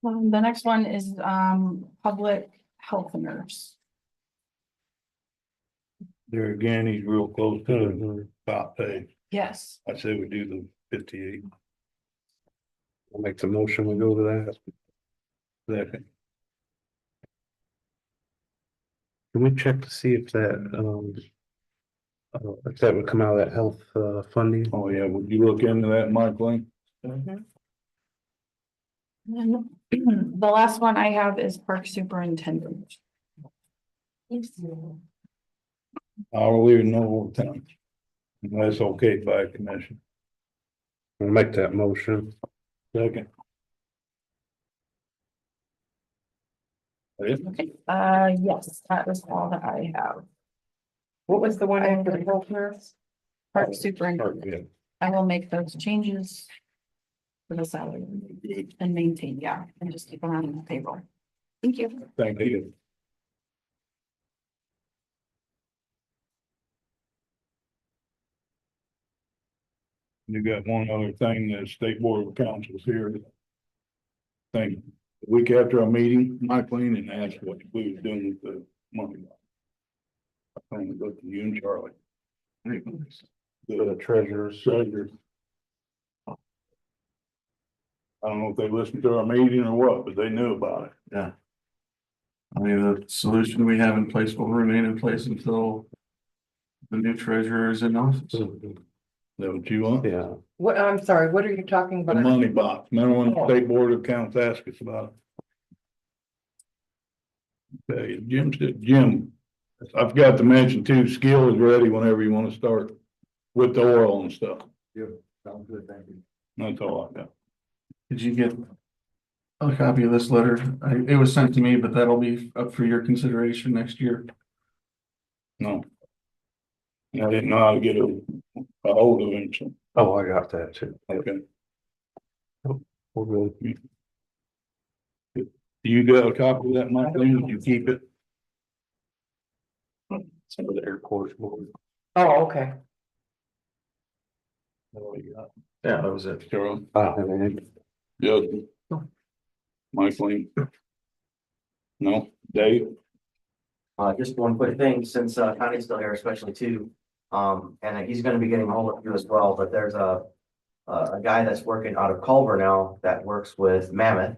S3: The next one is, public health nurse.
S5: There again, he's real close to the top pay.
S3: Yes.
S5: I say we do the 58.
S1: I'll make the motion, we go to that.
S5: Second.
S1: Can we check to see if that, if that would come out of that health, funding?
S5: Oh, yeah, would you look into that, Mike Lane?
S3: And the last one I have is park superintendent.
S5: Hourly with no overtime. Unless okay by commission.
S1: I'll make that motion.
S5: Second.
S3: Okay, yes, that is all that I have.
S10: What was the one after the health nurse?
S3: Park superintendent. I will make those changes for the salary and maintain, yeah, and just keep them on the table. Thank you.
S5: Thank you. You got one other thing, the state board of councils here. Thing, the week after our meeting, Mike Lane and asked what we was doing with the money. I finally looked at you and Charlie.
S1: The treasurers.
S5: I don't know if they listened to our meeting or what, but they knew about it.
S4: Yeah. I mean, the solution we have in place will remain in place until the new treasurer is in office.
S5: Is that what you want?
S1: Yeah.
S10: What, I'm sorry, what are you talking
S5: The
S10: about?
S5: money box. Remember when the state board of accounts asked us about it? Okay, Jim said, Jim, I forgot to mention too, skill is ready whenever you want to start with the oil and stuff.
S11: Yeah, sounds good, thank you.
S5: That's all I got.
S4: Did you get a copy of this letter? It was sent to me, but that'll be up for your consideration next year.
S5: No. I didn't know how to get a hold of him, so.
S1: Oh, I got that too.
S5: Okay.
S1: We're good.
S5: You got a copy of that, Mike Lane? Did you keep it?
S1: Some of the airport board.
S10: Oh, okay.
S5: What do you got?
S4: Yeah, that was it.
S5: Carol?
S1: And
S5: Justin? Mike Lane? No, Dave?
S11: Just one quick thing, since Connie's still here, especially too, and he's gonna be getting a hold of you as well, but there's a guy that's working out of Culver now that works with Mammoth.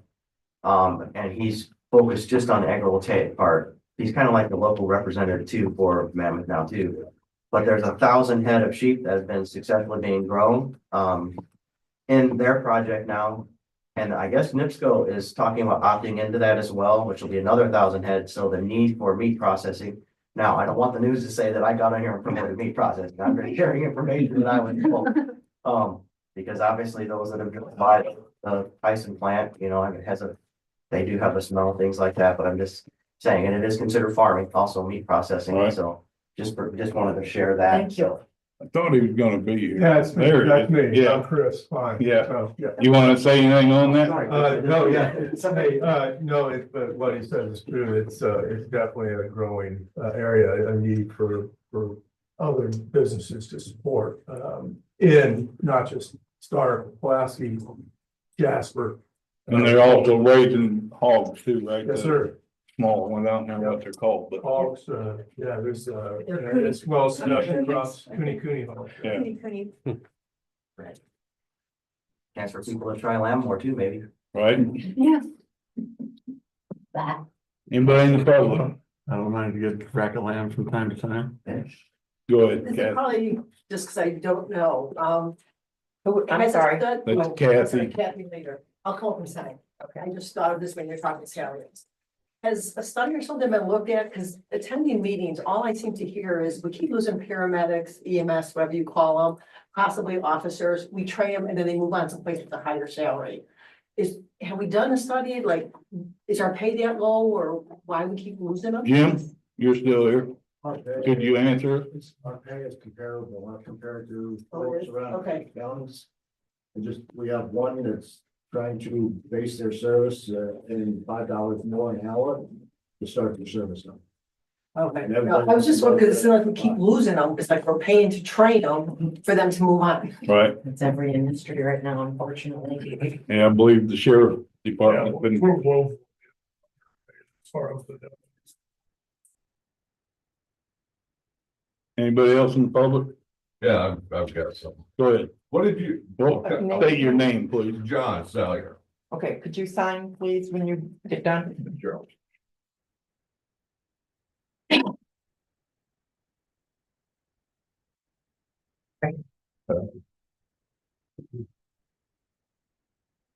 S11: And he's focused just on the agrivoltaic part. He's kind of like the local representative too for Mammoth now too. But there's 1,000 head of sheep that have been successfully being grown in their project now. And I guess NIPSCO is talking about opting into that as well, which will be another 1,000 heads. So the need for meat processing. Now, I don't want the news to say that I got on here and promoted meat processing. I'm just sharing information that I was told. Because obviously those that have bought the Tyson plant, you know, it has they do have a smell, things like that, but I'm just saying, and it is considered farming, also meat processing.
S5: Right.
S11: So just wanted to share that.
S10: Thank you.
S5: I thought he was gonna be here.
S15: Yeah, it's me,
S5: There
S15: that's
S5: it is.
S15: me,
S5: Yeah.
S15: I'm Chris, fine.
S5: Yeah.
S15: So, yeah.
S5: You wanna say anything on that?
S15: No, yeah, no, but what he said is true, it's definitely a growing, area, a need for other businesses to support, in not just Starke, Pulaski, Jasper.
S5: And they're also raising hogs too, right?
S15: Yes, sir.
S5: Small one, I don't know what they're called, but.
S15: Hogs, yeah, there's, as well as production crops, cooney hogs.
S5: Yeah.
S11: Chance for people to try lamb more too, maybe.
S5: Right?
S9: Yeah.
S5: Anybody in the public?
S4: I don't mind to get a crack of lamb from time to time.
S5: Go ahead,
S10: This is
S5: Kathy.
S10: probably just because I don't know,
S17: I'm
S10: has it
S17: sorry.
S10: done-
S5: That's
S10: oh,
S5: Kathy.
S10: Kathy later. I'll call from Side. Okay, I just thought of this when you're talking salaries. Has a study or something been looked at? Because attending meetings, all I seem to hear is we keep losing paramedics, EMS, whatever you call them, possibly officers. We train them and then they move on someplace with a higher salary. Have we done a study, like, is our pay that low or why we keep losing them?
S5: Jim, you're still here. Could you answer?
S8: Our pay is comparable, not compared to
S10: Oh, it is? Okay.
S8: counties. And just, we have one that's trying to base their service in $5 more an hour to start their service now.
S10: Okay,
S8: And
S10: no,
S8: everybody-
S10: I was just wondering, because it seems like we keep losing them. It's like we're paying to train them for them to move on.
S5: Right.
S19: It's every industry right now, unfortunately.
S5: Yeah, I believe the sheriff department's been.
S15: As far as the.
S5: Anybody else in the public?
S6: Yeah, I've got something.
S5: Go ahead.
S6: What did you?
S5: Well, state your name, please.
S6: John Salyer.
S10: Okay, could you sign, please, when you get done?
S6: Sure.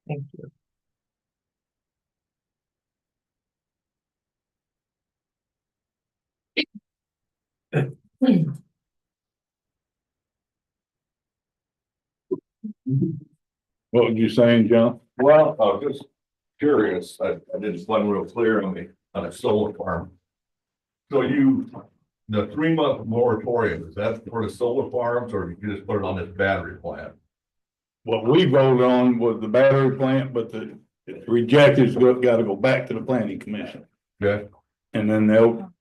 S10: Thank you.
S5: What was you saying, John?
S6: Well, I was just curious. I didn't wasn't real clear on a solar farm. So the 3-month moratorium, is that for the solar farms or you just put it on this battery plant?
S5: What we voted on was the battery plant, but the rejected's gotta go back to the planning commission.
S6: Okay.
S5: And then they'll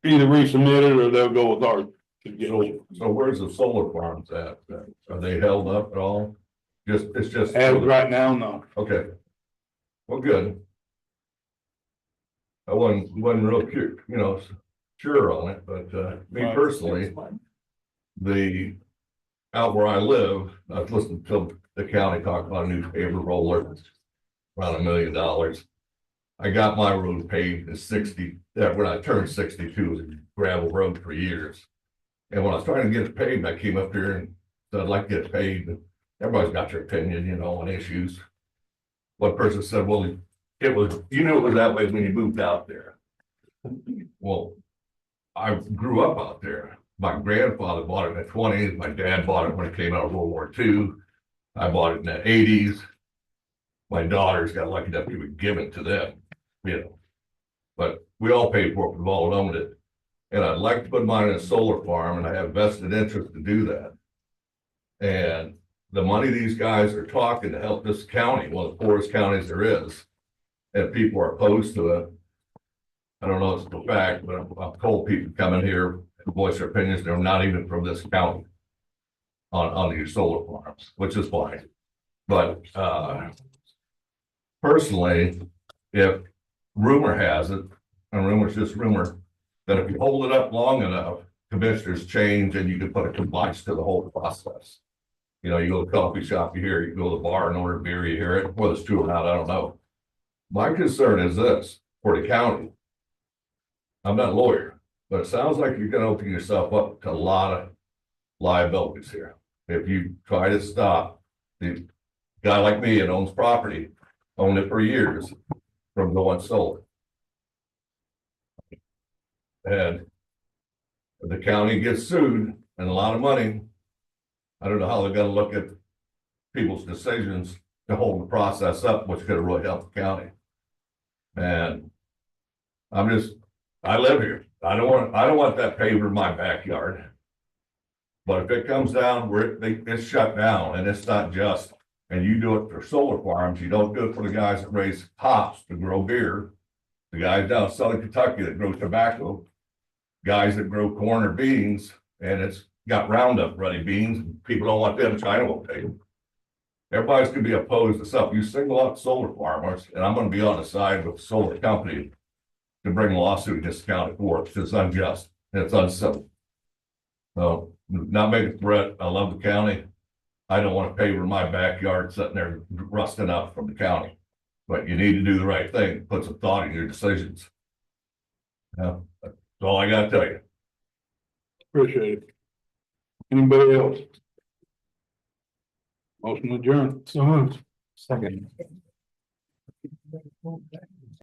S5: either resubmit it or they'll go with ours to get over.
S6: So where's the solar farms at? Are they held up at all? It's just.
S5: As of right now, no.
S6: Okay. Well, good. I wasn't real cute, sure on it, but me personally, out where I live, I've listened to the county talk about a new paver roller, around $1 million. I got my road paved at 60, when I turned 62, it was a gravel road for years. And when I was trying to get it paved, I came up here and said, I'd like to get it paved. Everybody's got their opinion, on issues. One person said, well, it was that way when you moved out there. Well, I grew up out there. My grandfather bought it in the 20s. My dad bought it when it came out of World War II. I bought it in the 80s. My daughters got lucky enough to be given to them, But we all paid for it. We've all owned it. And I'd like to put mine in a solar farm, and I have vested interest to do that. And the money these guys are talking to help this county, one of the poorest counties there is, and people are opposed to it. I don't know if it's the fact, but I've told people come in here and voice their opinions. They're not even from this county on these solar farms, which is fine. But personally, if rumor has it, and rumor's just rumor, that if you hold it up long enough, commissioners change and you can put a compliance to the whole process. You go to the coffee shop, you hear it. You go to the bar and order a beer, you hear it. Whether it's true or not, I don't know. My concern is this, for the county. I'm not a lawyer, but it sounds like you're gonna open yourself up to a lot of liabilities here. If you try to stop the guy like me that owns property, owned it for years, from going solar. And if the county gets sued and a lot of money, I don't know how they're gonna look at people's decisions to hold the process up, which could really help the county. And I live here. I don't want that paver in my backyard.
S20: But if it comes down where it's shut down and it's not just, and you do it for solar farms, you don't do it for the guys that raise hops to grow beer. The guys down in southern Kentucky that grow tobacco, guys that grow corn or beans, and it's got Roundup ready beans, people don't want them, China won't take them. Everybody's gonna be opposed to something. You single out solar farmers, and I'm gonna be on the side with the solar company to bring a lawsuit against the county court, because it's unjust and it's uncivil. So, not making a threat, I love the county. I don't want to pay in my backyard sitting there rusting up from the county. But you need to do the right thing, put some thought in your decisions. Yeah, that's all I gotta tell you.
S5: Appreciate it. Anybody else? Motion adjourned. So moved.
S1: Second.